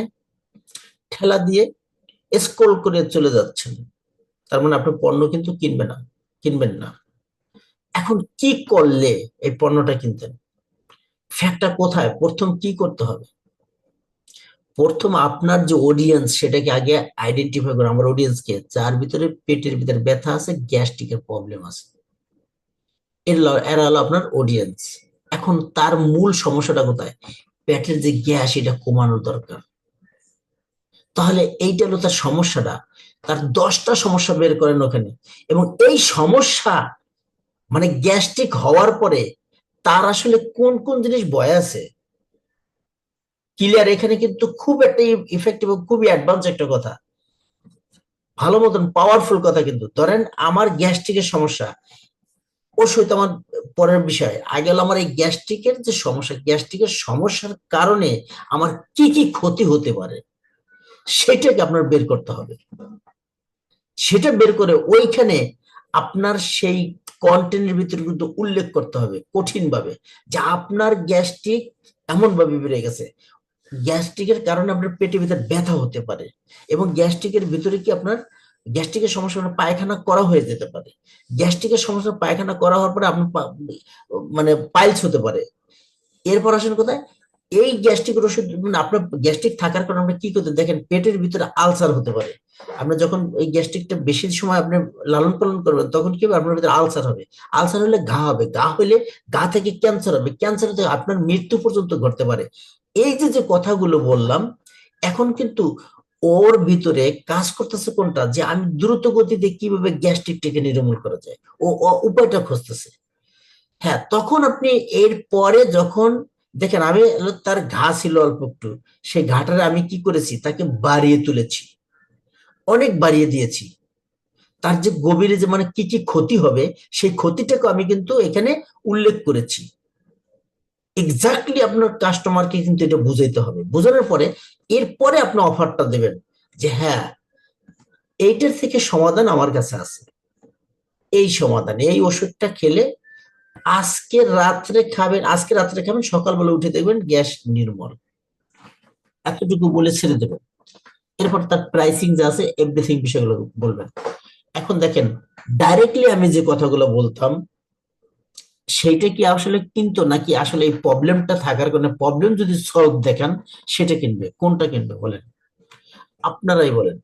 ঠেলা দিয়ে স্ক্রল করে চলে যাচ্ছেন, তার মানে আপনি পণ্য কিন্তু কিনবেন না। এখন কি করলে এই পণ্যটা কিনতেন? ফ্যাক্টটা কোথায়, প্রথম কি করতে হবে? প্রথম আপনার যে অডিয়েন্স সেটাকে আগে আইডেন্টিফাই করুন। আমার অডিয়েন্স কে, যার ভিতরে পেটের ভিতরে ব্যথা আছে, গ্যাস্ট্রিকের প্রবলেম আছে, এরা হলো আপনার অডিয়েন্স। এখন তার মূল সমস্যাটা কোথায়? পেটের যে গ্যাস, এটা কমানোর দরকার। তাহলে এইটা হলো তার সমস্যাটা, তার 10টা সমস্যা বের করেন ওখানে, এবং এই সমস্যা মানে গ্যাস্ট্রিক হওয়ার পরে তার আসলে কোন কোন জিনিস ভয় আছে ক্লিয়ার, এখানে কিন্তু খুব একটা ইফেক্টিভ এবং খুবই অ্যাডভান্স একটা কথা, ভালো মতন পাওয়ারফুল কথা। কিন্তু ধরেন আমার গ্যাস্ট্রিকের সমস্যা, ওষুধ আমার পরের বিষয়, আগে হলো আমার এই গ্যাস্ট্রিকের যে সমস্যা, গ্যাস্ট্রিকের সমস্যার কারণে আমার কি কি ক্ষতি হতে পারে সেটাকে আপনার বের করতে হবে। সেটা বের করে ওইখানে আপনার সেই কন্টেন্টের ভিতরে কিন্তু উল্লেখ করতে হবে কঠিন ভাবে, যে আপনার গ্যাস্ট্রিক এমন ভাবে বেড়ে গেছে, গ্যাস্ট্রিকের কারণে আপনার পেটের ভিতরে ব্যথা হতে পারে, এবং গ্যাস্ট্রিকের ভিতরে কি আপনার গ্যাস্ট্রিকের সমস্যা মানে পায়খানা করা হয়ে যেতে পারে, গ্যাস্ট্রিকের সমস্যা পায়খানা করা হওয়ার পরে আপনার মানে পাইলস হতে পারে। এরপর আসেন কোথায়, এই গ্যাস্ট্রিকের ওষুধ মানে আপনার গ্যাস্ট্রিক থাকার কারণে আপনি কি করতে দেখেন, পেটের ভিতরে আলসার হতে পারে। আপনি যখন এই গ্যাস্ট্রিকটা বেশি সময় আপনি লালন পালন করবেন, তখন কি হবে, আপনার ভিতরে আলসার হবে, আলসার হলে ঘা হবে, ঘা হলে ঘা থেকে ক্যান্সার হবে, ক্যান্সার থেকে আপনার মৃত্যু পর্যন্ত ঘটতে পারে। এই যে যে কথাগুলো বললাম, এখন কিন্তু ওর ভিতরে কাজ করতেছে কোনটা, যে আমি দ্রুত গতিতে কিভাবে গ্যাস্ট্রিকটাকে নির্মূল করা যায়, ও উপায়টা খুঁজতেছে। হ্যাঁ, তখন আপনি এর পরে যখন দেখেন, আমি তার ঘা ছিল অল্প একটু, সেই ঘাটারে আমি কি করেছি, তাকে বাড়িয়ে তুলেছি, অনেক বাড়িয়ে দিয়েছি। তার যে গভীরে যে মানে কি কি ক্ষতি হবে, সেই ক্ষতিটাকে আমি কিন্তু এখানে উল্লেখ করেছি। এক্স্যাক্টলি আপনার কাস্টমারকে কিন্তু এটা বুঝাইতে হবে, বোঝানোর পরে এরপরে আপনি অফারটা দেবেন যে হ্যাঁ এইটার থেকে সমাধান আমার কাছে আছে, এই সমাধান, এই ওষুধটা খেলে আজকে রাত্রে খাবেন, আজকে রাত্রে খাবেন, সকালবেলা উঠে দেখবেন গ্যাস নির্মল। এতটুকু বলে ছেড়ে দেবেন। এরপর তার প্রাইসিং যা আছে এভরিথিং বিষয়গুলো বলবেন। এখন দেখেন, ডাইরেক্টলি আমি যে কথাগুলো বলতাম সেইটা কি আসলে কিনতো, নাকি আসলে এই প্রবলেমটা থাকার কারণে, প্রবলেম যদি সলভ দেখান সেটা কিনবে, কোনটা কিনবে বলেন, আপনারাই বলেন।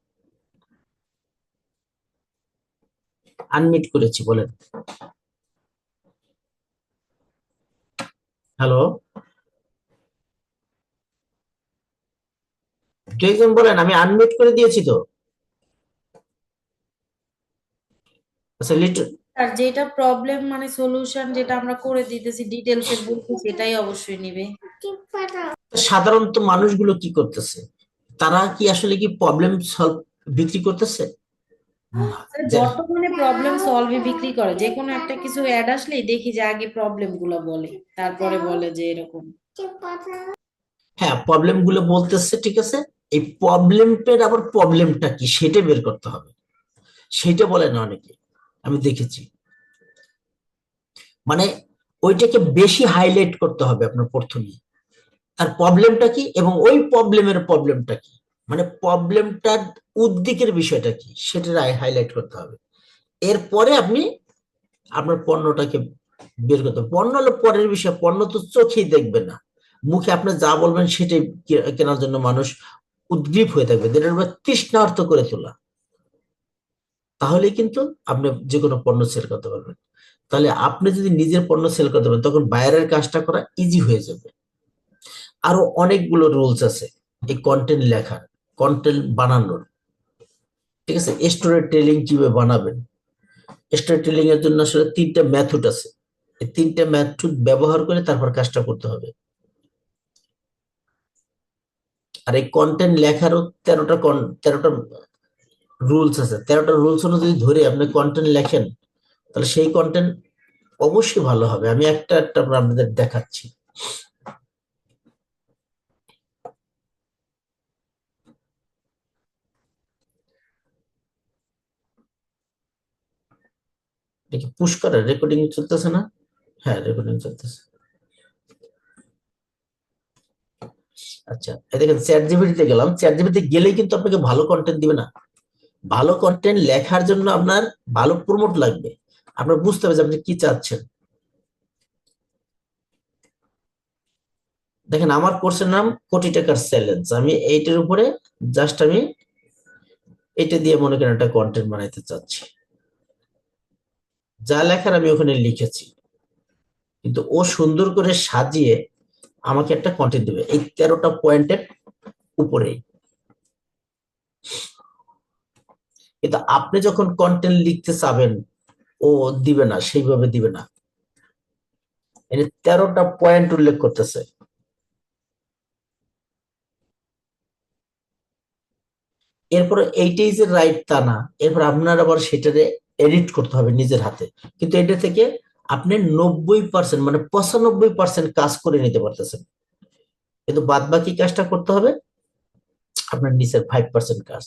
আনমিট করেছি, বলেন। হ্যালো, দু একজন বলেন, আমি আনমিট করে দিয়েছি তো। আচ্ছা লিটন, আর যেটা প্রবলেম মানে সলিউশন যেটা আমরা করে দিতেছি ডিটেলসে বলছি সেটাই অবশ্যই নিবে। সাধারণত মানুষগুলো কি করতেছে, তারা কি আসলে কি প্রবলেম সলভ বিক্রি করতেছে? না, স্যার বর্তমানে প্রবলেম সলভে বিক্রি করে, যে কোনো একটা কিছু অ্যাড আসলেই দেখি যে আগে প্রবলেম গুলো বলে, তারপরে বলে যে এরকম। হ্যাঁ, প্রবলেম গুলো বলতেছে, ঠিক আছে। এই প্রবলেমটার আবার প্রবলেমটা কি সেটা বের করতে হবে, সেটা বলে না অনেকে, আমি দেখেছি। মানে ওইটাকে বেশি হাইলাইট করতে হবে আপনার প্রথমেই, তার প্রবলেমটা কি এবং ওই প্রবলেমটা কি, মানে প্রবলেমটার উদ্বেগের বিষয়টা কি সেটা হাইলাইট করতে হবে। এরপরে আপনি আপনার পণ্যটাকে বের করতে হবে। পণ্য হলো পরের বিষয়, পণ্য তো চোখেই দেখবে না, মুখে আপনি যা বলবেন সেটাই কেনার জন্য মানুষ উদ্গ্রীব হয়ে থাকবে, যেটার উপর তৃষ্ণার্ত করে তোলা। তাহলেই কিন্তু আপনি যে কোনো পণ্য সেল করতে পারবেন। তাহলে আপনি যদি নিজের পণ্য সেল করতে পারেন তখন বাইরের কাজটা করা ইজি হয়ে যাবে। আরো অনেকগুলো রুলস আছে এই কন্টেন্ট লেখার, কন্টেন্ট বানানোর, ঠিক আছে। স্টোরি টেলিং কিভাবে বানাবেন, স্টোরি টেলিং এর জন্য আসলে 3টা মেথড আছে। এই 3টা মেথড ব্যবহার করে তারপর কাজটা করতে হবে। আর এই কন্টেন্ট লেখারও 13টা রুলস আছে। 13টা রুলস অনুযায়ী ধরে আপনি কন্টেন্ট লেখেন, তাহলে সেই কন্টেন্ট অবশ্যই ভালো হবে। আমি একটা একটা আপনাদের দেখাচ্ছি। দেখি পুশ করে রেকর্ডিং চলতেছে না? হ্যাঁ, রেকর্ডিং চলতেছে। আচ্ছা, এই দেখেন চ্যাট জিপিটিতে গেলাম, চ্যাট জিপিটিতে গেলেই কিন্তু আপনাকে ভালো কন্টেন্ট দিবে না। ভালো কন্টেন্ট লেখার জন্য আপনার ভালো প্রমোট লাগবে, আপনার বুঝতে হবে যে আপনি কি চাচ্ছেন। দেখেন আমার কোর্সের নাম কোটি টাকার চ্যালেঞ্জ, আমি এইটার উপরে জাস্ট আমি এটা দিয়ে মনে করেন একটা কন্টেন্ট বানাইতে চাচ্ছি। যা লেখার আমি ওখানে লিখেছি, কিন্তু ও সুন্দর করে সাজিয়ে আমাকে একটা কন্টেন্ট দিবে এই 13টা পয়েন্টের উপরেই। কিন্তু আপনি যখন কন্টেন্ট লিখতে চাবেন ও দিবে না, সেইভাবে দিবে না। এর 13টা পয়েন্ট উল্লেখ করতেছে। এরপরে এইটাই যে রাইট তা না, এরপর আপনার আবার সেটারে এডিট করতে হবে নিজের হাতে। কিন্তু এটা থেকে আপনি 90% মানে 95% কাজ করে নিতে পারতেছেন, কিন্তু বাদ বাকি কাজটা করতে হবে আপনার নিচের 5% কাজ।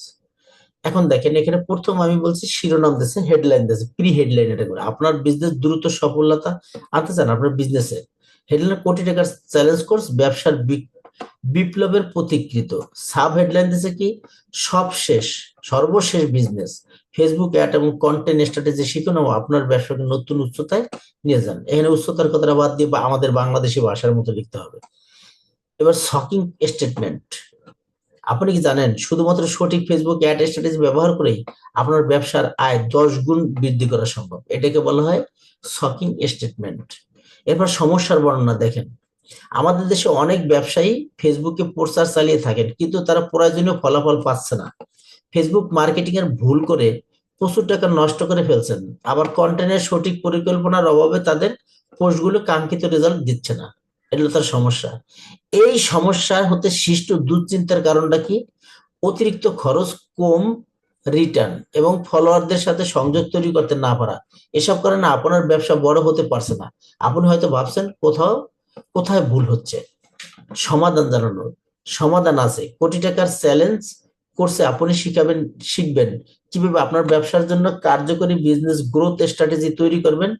এখন দেখেন এখানে প্রথম আমি বলছি শিরোনাম দিচ্ছে, হেডলাইন দিচ্ছে, প্রি হেডলাইন। এটা করে আপনার বিজনেস দ্রুত সফলতা আনতে চান আপনার বিজনেসে, হেডলাইন কোটি টাকার চ্যালেঞ্জ কোর্স ব্যবসার বিপ্লবের প্রতিকৃত। সাব হেডলাইন দিচ্ছে কি, সবশেষ সর্বশেষ বিজনেস ফেসবুক অ্যাড এবং কন্টেন্ট স্ট্র্যাটেজি শিখুন এবং আপনার ব্যবসাকে নতুন উচ্চতায় নিয়ে যান। এখানে উচ্চতার কথাটা বাদ দিয়ে বা আমাদের বাংলাদেশি ভাষার মতো লিখতে হবে। এবার শকিং স্টেটমেন্ট, আপনি কি জানেন শুধুমাত্র সঠিক ফেসবুক অ্যাড স্ট্র্যাটেজি ব্যবহার করেই আপনার ব্যবসার আয় 10 গুণ বৃদ্ধি করা সম্ভব। এটাকে বলা হয় শকিং স্টেটমেন্ট। এরপর সমস্যার বর্ণনা দেখেন, আমাদের দেশে অনেক ব্যবসায়ী ফেসবুকে প্রচার চালিয়ে থাকেন কিন্তু তারা প্রয়োজনীয় ফলাফল পাচ্ছে না। ফেসবুক মার্কেটিং এর ভুল করে প্রচুর টাকা নষ্ট করে ফেলছেন, আবার কন্টেন্টের সঠিক পরিকল্পনার অভাবে তাদের পোস্টগুলো কাঙ্ক্ষিত রেজাল্ট দিচ্ছে না। এটা হলো তার সমস্যা। এই সমস্যা হতে সৃষ্ট দুশ্চিন্তার কারণটা কি, অতিরিক্ত খরচ, কম রিটার্ন এবং ফলোয়ারদের সাথে সংযোগ তৈরি করতে না পারা। এসব কারণে আপনার ব্যবসা বড় হতে পারছে না। আপনি হয়তো ভাবছেন কোথায় ভুল হচ্ছে। সমাধান জানানোর সমাধান আছে, কোটি টাকার চ্যালেঞ্জ কোর্সে আপনি শিখবেন কিভাবে আপনার ব্যবসার জন্য কার্যকরী বিজনেস গ্রোথ স্ট্র্যাটেজি তৈরি করবেন,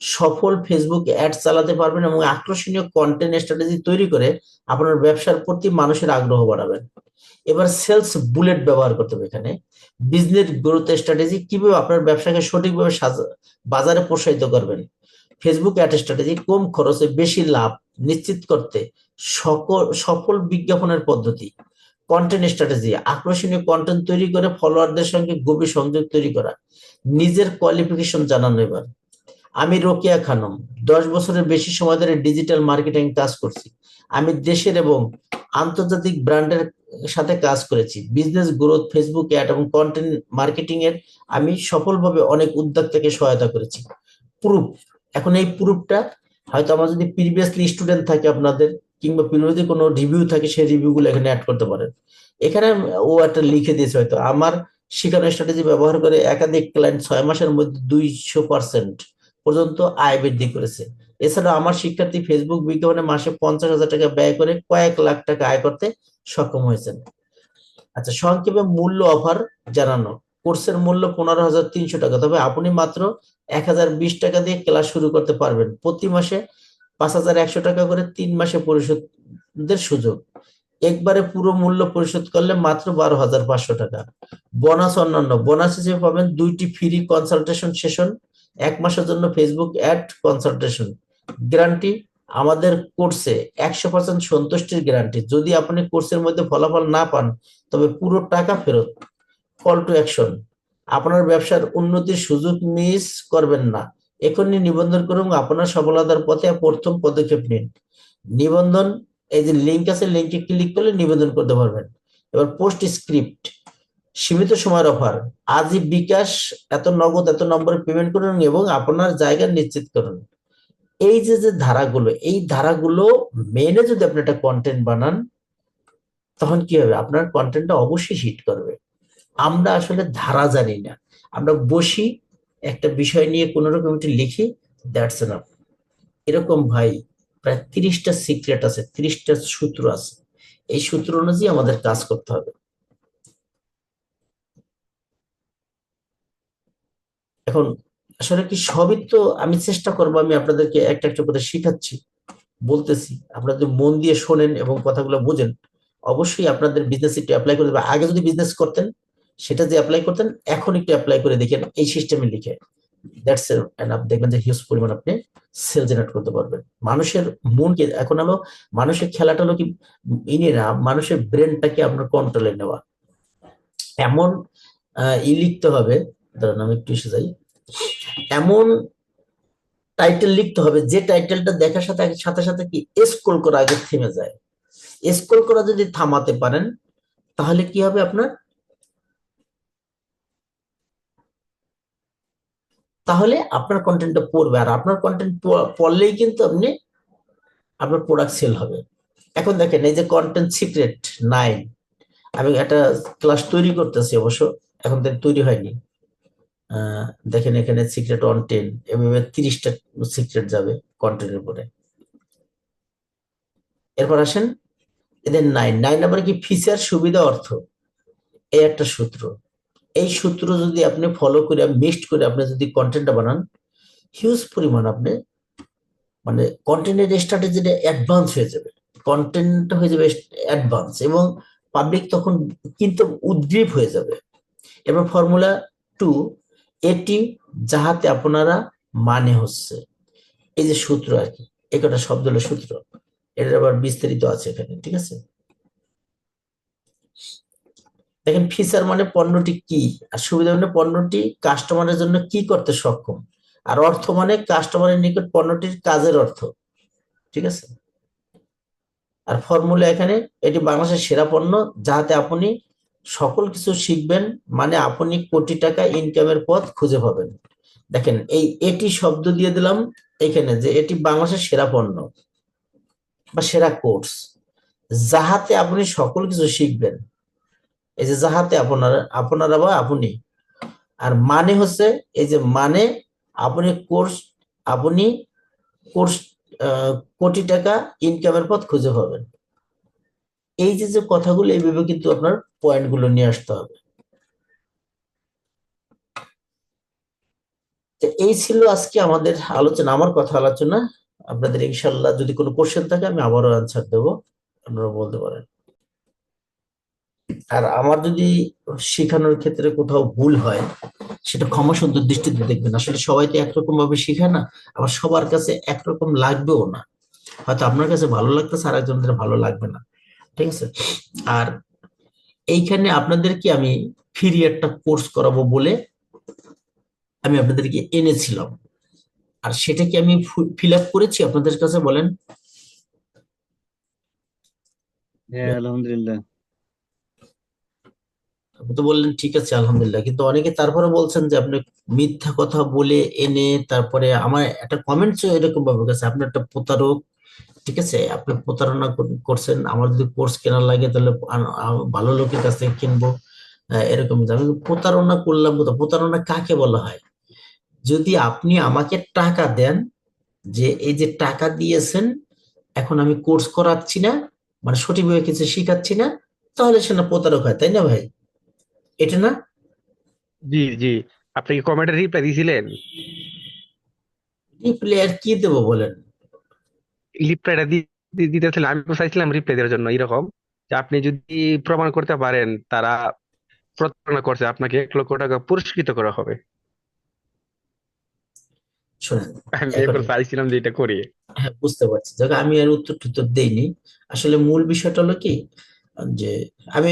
সফল ফেসবুক অ্যাড চালাতে পারবেন এবং আকর্ষণীয় কন্টেন্ট স্ট্র্যাটেজি তৈরি করে আপনার ব্যবসার প্রতি মানুষের আগ্রহ বাড়াবেন। এবার সেলস বুলেট ব্যবহার করতে হবে এখানে, বিজনেস গ্রোথ স্ট্র্যাটেজি কিভাবে আপনার ব্যবসাকে সঠিকভাবে বাজারে প্রসারিত করবেন, ফেসবুক অ্যাড স্ট্র্যাটেজি কম খরচে বেশি লাভ নিশ্চিত করতে সফল বিজ্ঞাপনের পদ্ধতি, কন্টেন্ট স্ট্র্যাটেজি আকর্ষণীয় কন্টেন্ট তৈরি করে ফলোয়ারদের সঙ্গে গভীর সংযোগ তৈরি করা। নিজের কোয়ালিফিকেশন জানানো। এবার আমি রোকেয়া খানম, 10 বছরের বেশি সময় ধরে ডিজিটাল মার্কেটিং কাজ করছি। আমি দেশের এবং আন্তর্জাতিক ব্র্যান্ডের সাথে কাজ করেছি, বিজনেস গ্রোথ, ফেসবুক অ্যাড এবং কন্টেন্ট মার্কেটিং এর আমি সফলভাবে অনেক উদ্যোক্তাকে সহায়তা করেছি। প্রুফ, এখন এই প্রুফটা হয়তো আমার যদি প্রিভিয়াসলি স্টুডেন্ট থাকে আপনাদের, কিংবা প্রিভিয়াসলি কোনো রিভিউ থাকে সেই রিভিউ গুলো এখানে অ্যাড করতে পারেন। এখানে ও একটা লিখে দিয়েছে হয়তো আমার শিখানো স্ট্র্যাটেজি ব্যবহার করে একাধিক ক্লায়েন্ট 6 মাসের মধ্যে 200% পর্যন্ত আয় বৃদ্ধি করেছে। এছাড়া আমার শিক্ষার্থী ফেসবুক বিজ্ঞাপনে মাসে 50,000 টাকা ব্যয় করে কয়েক লাখ টাকা আয় করতে সক্ষম হয়েছেন। আচ্ছা, সংক্ষেপে মূল্য অফার জানানো। কোর্সের মূল্য 15,300 টাকা, তবে আপনি মাত্র 1,020 টাকা দিয়ে ক্লাস শুরু করতে পারবেন। প্রতি মাসে 5,100 টাকা করে 3 মাসে পরিশোধের সুযোগ। একবারে পুরো মূল্য পরিশোধ করলে মাত্র 12,500 টাকা। বোনাস, অন্যান্য বোনাস হিসেবে পাবেন 2টি ফ্রি কনসালটেশন সেশন, 1 মাসের জন্য ফেসবুক অ্যাড কনসালটেশন। গ্যারান্টি, আমাদের কোর্সে 100% সন্তুষ্টির গ্যারান্টি। যদি আপনি কোর্সের মধ্যে ফলাফল না পান তবে পুরো টাকা ফেরত। কল টু অ্যাকশন, আপনার ব্যবসার উন্নতির সুযোগ মিস করবেন না। এখনই নিবন্ধন করুন, আপনার সফলতার পথে প্রথম পদক্ষেপ নিন। নিবন্ধন, এই যে লিঙ্ক আছে, লিঙ্কে ক্লিক করলে নিবেদন করতে পারবেন। এবার পোস্ট স্ক্রিপ্ট, সীমিত সময়ের অফার। আজই বিকাশ এত নগদ এত নম্বরে পেমেন্ট করুন এবং আপনার জায়গা নিশ্চিত করুন। এই যে যে ধারাগুলো, এই ধারাগুলো মেনে যদি আপনি একটা কন্টেন্ট বানান, তখন কি হবে, আপনার কন্টেন্টটা অবশ্যই হিট করবে। আমরা আসলে ধারা জানি না, আমরা বসি একটা বিষয় নিয়ে কোন রকম একটু লিখি, দ্যাটস এনাফ। এরকম ভাই প্রায় 30টা সিক্রেট আছে, 30টা সূত্র আছে। এই সূত্র অনুযায়ী আমাদের কাজ করতে হবে। এখন আসলে কি সবই তো আমি চেষ্টা করবো, আমি আপনাদেরকে একটা একটা করে শিখাচ্ছি, বলতেছি, আপনারা যদি মন দিয়ে শোনেন এবং কথাগুলো বুঝেন, অবশ্যই আপনাদের বিজনেস একটু অ্যাপ্লাই করে দেবেন। আগে যদি বিজনেস করতেন সেটা যে অ্যাপ্লাই করতেন, এখন একটু অ্যাপ্লাই করে দেখেন এই সিস্টেমে লিখে, দ্যাটস এনাফ। দেখবেন যে হিউজ পরিমাণ আপনি সেল জেনারেট করতে পারবেন। মানুষের মনকে এখন হলো, মানুষের খেলাটা হলো কি, ইনি না, মানুষের ব্রেনটাকে আপনার কন্ট্রোলে নেওয়া। এমন লিখতে হবে, ধরেন আমি একটু এসে যাই, এমন টাইটেল লিখতে হবে যে টাইটেলটা দেখার সাথে সাথে সাথে কি স্ক্রল করা আগে থেমে যায়। স্ক্রল করা যদি থামাতে পারেন তাহলে কি হবে, আপনার তাহলে আপনার কন্টেন্টটা পড়বে, আর আপনার কন্টেন্ট পড়লেই কিন্তু আপনি আপনার প্রোডাক্ট সেল হবে। এখন দেখেন এই যে কন্টেন্ট সিক্রেট 9, আমি একটা ক্লাস তৈরি করতেছি, অবশ্য এখন তো তৈরি হয়নি। দেখেন এখানে সিক্রেট 110, এভাবে 30টা সিক্রেট যাবে কন্টেন্টের উপরে। এরপর আসেন এদের 9 নাম্বার কি, ফিচার, সুবিধা, অর্থ। এই একটা সূত্র, এই সূত্র যদি আপনি ফলো করে মিক্সড করে আপনি যদি কন্টেন্টটা বানান, হিউজ পরিমাণ আপনি মানে কন্টেন্টের স্ট্র্যাটেজিটা অ্যাডভান্স হয়ে যাবে। কন্টেন্টটা হয়ে যাবে অ্যাডভান্স এবং পাবলিক তখন কিন্তু উদ্গ্রীব হয়ে যাবে। এবার ফর্মুলা 2, এটি যাহাতে আপনারা মানে হচ্ছে, এই যে সূত্র আর কি, একটা শব্দ হলো সূত্র, এটার আবার বিস্তারিত আছে এখানে, ঠিক আছে। দেখেন ফিচার মানে পণ্যটি কি, আর সুবিধা মানে পণ্যটি কাস্টমারের জন্য কি করতে সক্ষম, আর অর্থ মানে কাস্টমারের নিকট পণ্যটির কাজের অর্থ, ঠিক আছে। আর ফর্মুলা এখানে, এটি বাংলাদেশের সেরা পণ্য যাহাতে আপনি সকল কিছু শিখবেন, মানে আপনি কোটি টাকা ইনকামের পথ খুঁজে পাবেন। দেখেন এই এটি শব্দ দিয়ে দিলাম এখানে, যে এটি বাংলাদেশের সেরা পণ্য বা সেরা কোর্স যাহাতে আপনি সকল কিছু শিখবেন। এই যে যাহাতে আপনারা আপনারা বা আপনি, আর মানে হচ্ছে এই যে মানে আপনি কোর্স, আপনি কোর্স কোটি টাকা ইনকামের পথ খুঁজে পাবেন। এই যে যে কথাগুলো, এইভাবে কিন্তু আপনার পয়েন্ট গুলো নিয়ে আসতে হবে। তো এই ছিল আজকে আমাদের আলোচনা, আমার কথা আলোচনা। আপনাদের ইনশাল্লাহ যদি কোনো কোশ্চেন থাকে আমি আবারও আনসার দেবো, আপনারা বলতে পারেন। আর আমার যদি শেখানোর ক্ষেত্রে কোথাও ভুল হয় সেটা ক্ষমা সুন্দর দৃষ্টিতে দেখবেন। আসলে সবাই তো একরকম ভাবে শেখায় না, আবার সবার কাছে একরকম লাগবেও না। হয়তো আপনার কাছে ভালো লাগতেছে আর একজনের ভালো লাগবে না, ঠিক আছে। আর এইখানে আপনাদেরকে আমি ফ্রি একটা কোর্স করাবো বলে আমি আপনাদেরকে এনেছিলাম, আর সেটা কি আমি ফিল আপ করেছি আপনাদের কাছে, বলেন। হ্যাঁ, আলহামদুলিল্লাহ। আপনি তো বললেন ঠিক আছে আলহামদুলিল্লাহ, কিন্তু অনেকে তারপরে বলছেন যে আপনি মিথ্যা কথা বলে এনে, তারপরে আমার একটা কমেন্টস এরকম ভাবে গেছে, আপনি একটা প্রতারক, ঠিক আছে, আপনি প্রতারণা করছেন, আমার যদি কোর্স কেনার লাগে তাহলে ভালো লোকের কাছ থেকে কিনবো। এরকম আমি প্রতারণা করলাম কোথাও? প্রতারণা কাকে বলা হয়? যদি আপনি আমাকে টাকা দেন, যে এই যে টাকা দিয়েছেন, এখন আমি কোর্স করাচ্ছি না, মানে সঠিকভাবে কিছু শিখাচ্ছি না, তাহলে সে না প্রতারক হয়, তাই না ভাই? এটা না? জি জি। আপনি কি কমেন্টে রিপ্লাই দিয়েছিলেন? রিপ্লে আর কি দেবো বলেন? রিপ্লাইটা দিতেছিলেন, আমি চাইছিলাম রিপ্লাই দেওয়ার জন্য এরকম, যে আপনি যদি প্রমাণ করতে পারেন তারা প্রতারণা করছে, আপনাকে 1 লক্ষ টাকা পুরস্কৃত করা হবে। শোনেন, আমি এখন এরপর চাইছিলাম যে এটা করি। হ্যাঁ, বুঝতে পারছি, দেখো আমি আর উত্তর টুত্তর দেইনি। আসলে মূল বিষয়টা হলো কি, যে আমি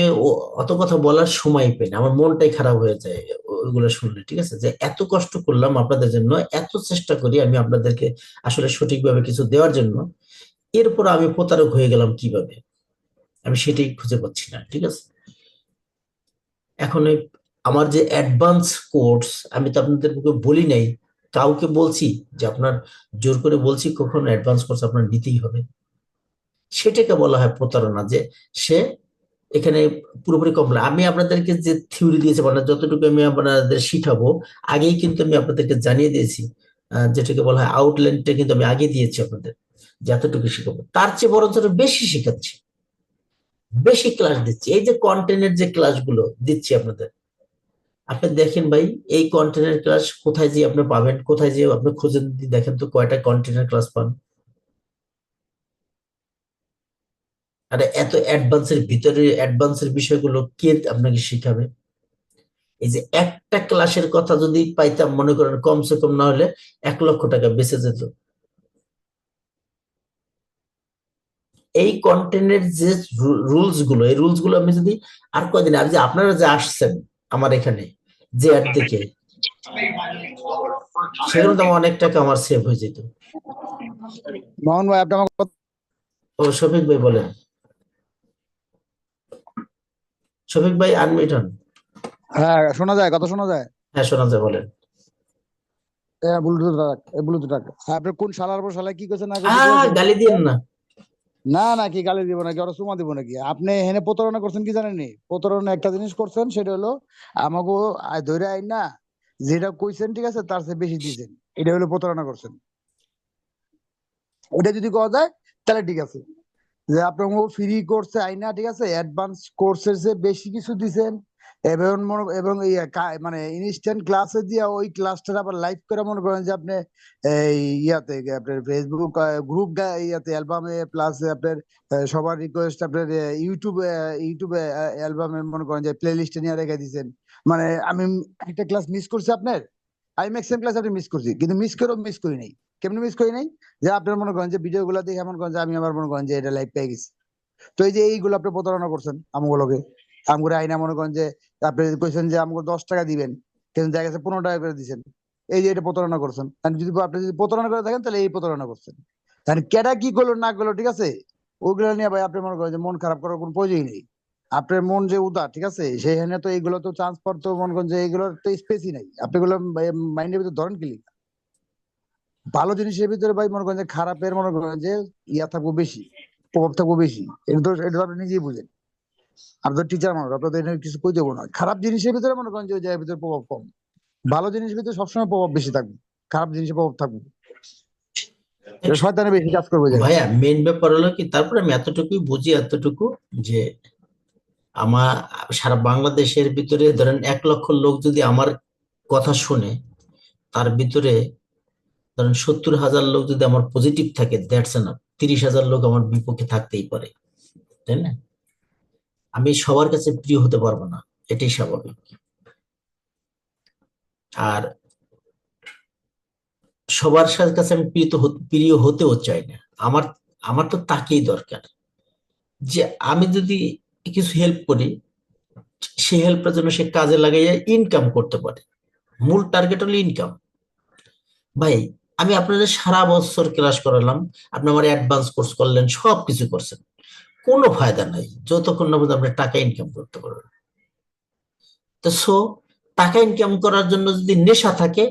অত কথা বলার সময় পাই না, আমার মনটাই খারাপ হয়ে যায় ওইগুলো শুনলে। ঠিক আছে, যে এত কষ্ট করলাম আপনাদের জন্য, এত চেষ্টা করি আমি আপনাদেরকে আসলে সঠিকভাবে কিছু দেওয়ার জন্য, এরপর আমি প্রতারক হয়ে গেলাম কিভাবে? আমি সেটাই খুঁজে পাচ্ছি না। ঠিক আছে, এখন আমার যে অ্যাডভান্স কোর্স, আমি তো আপনাদেরকে বলি নাই, কাউকে বলছি যে আপনার, জোর করে বলছি কখনো অ্যাডভান্স কোর্স আপনার নিতেই হবে? সেটাকে বলা হয় প্রতারণা। যে সে এখানে পুরোপুরি কমপ্লিট, আমি আপনাদেরকে যে থিওরি দিয়েছি, মানে যতটুকু আমি আপনাদের শিখাবো, আগেই কিন্তু আমি আপনাদেরকে জানিয়ে দিয়েছি। যেটাকে বলা হয় আউটলাইনটা কিন্তু আমি আগে দিয়েছি আপনাদের, যতটুকু শিখাবো তার চেয়ে বরঞ্চ আরো বেশি শেখাচ্ছি, বেশি ক্লাস দিচ্ছি। এই যে কন্টেন্টের যে ক্লাসগুলো দিচ্ছি আপনাদের, আপনি দেখেন ভাই, এই কন্টেন্টের ক্লাস কোথায় যে আপনি পাবেন, কোথায় যে আপনি খুঁজে দেখেন তো কয়টা কন্টেন্টের ক্লাস পান? আর এত অ্যাডভান্সের ভিতরে অ্যাডভান্সের বিষয়গুলো কে আপনাকে শিখাবে? এই যে একটা ক্লাসের কথা যদি পাইতাম, মনে করেন কমসে কম না হলে 1 লক্ষ টাকা বেঁচে যেত। এই কন্টেন্টের যে রুলস গুলো, এই রুলস গুলো আমি যদি আর কয়দিন, আর যে আপনারা যে আসছেন আমার এখানে যে অ্যাড দেখে, সেখানে তো আমার অনেক টাকা আমার সেভ হয়ে যেত। মোহন ভাই, আপনি আমার কথা ও শফিক ভাই বলেন, শফিক ভাই আনমিউট হন। হ্যাঁ শোনা যায়, কথা শোনা যায়। হ্যাঁ, শোনা যায়, বলেন। ব্লুটুথ রাখ, ব্লুটুথ রাখ। আপনি কোন শালার পর শালায় কি করছেন না করছেন ঠিক আছে? গালি দিন না। না না, কি গালি দিব নাকি ওরা চুমা দিব নাকি? আপনি এখানে প্রতারণা করছেন কি জানেন নি? প্রতারণা একটা জিনিস করছেন, সেটা হলো আমাকে ধরে আইন না, যেটা কইছেন ঠিক আছে তার চেয়ে বেশি দিয়েছেন, এটা হলো প্রতারণা করছেন। ওটা যদি করা যায় তাহলে ঠিক আছে, যে আপনি ফ্রি কোর্সে আইনা ঠিক আছে অ্যাডভান্স কোর্সের চেয়ে বেশি কিছু দিছেন, এবং এবং এই মানে ইনস্ট্যান্ট ক্লাসে দিয়া ওই ক্লাসটা আবার লাইভ করে মনে করেন যে আপনি এই ইয়াতে আপনার ফেসবুক গ্রুপ ইয়াতে অ্যালবামে প্লাস আপনার সবার রিকোয়েস্ট আপনার ইউটিউবে অ্যালবামে মনে করেন যে প্লে লিস্টে নিয়ে রেখে দিয়েছেন। মানে আমি একটা ক্লাস মিস করছি আপনার, আমি ম্যাক্সিমাম ক্লাস আপনি মিস করছি, কিন্তু মিস করেও মিস করি নাই। কেমনে মিস করি নাই? যে আপনার মনে করেন যে ভিডিও গুলো দেখে মনে করেন যে আমি আবার মনে করেন যে এটা লাইভ পেয়ে গেছি। তো এই যে এইগুলো আপনি প্রতারণা করছেন আমগুলোকে, আমগুলো আইনা মনে করেন যে আপনি কইছেন যে আমাকে 10 টাকা দিবেন, কিন্তু দেখা গেছে 15 টাকা করে দিচ্ছেন। এই যে এটা প্রতারণা করছেন। আর যদি আপনি যদি প্রতারণা করে থাকেন তাহলে এই প্রতারণা করছেন। তাহলে কেডা কি করলো না করলো ঠিক আছে, ওগুলো নিয়ে ভাই আপনি মনে করেন যে মন খারাপ করার কোনো প্রয়োজনই নেই। আপনার মন যে উদার ঠিক আছে, সেখানে তো এইগুলো তো চান্স পাওয়ার তো মনে করেন যে এইগুলোর তো স্পেসই নাই। আপনি এগুলো মাইন্ডের ভিতরে ধরেন কি লিখা? ভালো জিনিসের ভিতরে ভাই মনে করেন যে খারাপের মনে করেন যে ইয়া থাকবো বেশি, প্রভাব থাকবো বেশি। এটা তো আপনি নিজেই বুঝেন। আপনি তো টিচার মানুষ, আপনার তো এটা কিছু কই দেবো না। খারাপ জিনিসের ভিতরে মনে করেন যে ওই জায়গার ভিতরে প্রভাব কম, ভালো জিনিসের ভিতরে সবসময় প্রভাব বেশি থাকবে, খারাপ জিনিসের প্রভাব থাকবে। এটা শয়তানের বেশি কাজ করবে জায়গায়। ভাইয়া, মেন ব্যাপার হলো কি, তারপরে আমি এতটুকুই বুঝি, এতটুকু যে আমার সারা বাংলাদেশের ভিতরে ধরেন 1 লক্ষ লোক যদি আমার কথা শুনে, তার ভিতরে ধরেন 70,000 লোক যদি আমার পজিটিভ থাকে, দ্যাটস এনাফ। 30,000 লোক আমার বিপক্ষে থাকতেই পারে, তাই না? আমি সবার কাছে প্রিয় হতে পারবো না, এটাই স্বাভাবিক। আর সবার সাথে কাছে আমি প্রিয় হতেও চাই না। আমার আমার তো তাকেই দরকার, যে আমি যদি কিছু হেল্প করি, সেই হেল্পের জন্য সে কাজে লাগাইয়া ইনকাম করতে পারে। মূল টার্গেট হলো ইনকাম। ভাই, আমি আপনাদের সারা বছর ক্লাস করালাম, আপনি আমার অ্যাডভান্স কোর্স করলেন, সবকিছু করছেন, কোনো ফায়দা নাই যতক্ষণ না পর্যন্ত আপনি টাকা ইনকাম করতে পারবেন। তো টাকা ইনকাম করার জন্য যদি নেশা থাকে,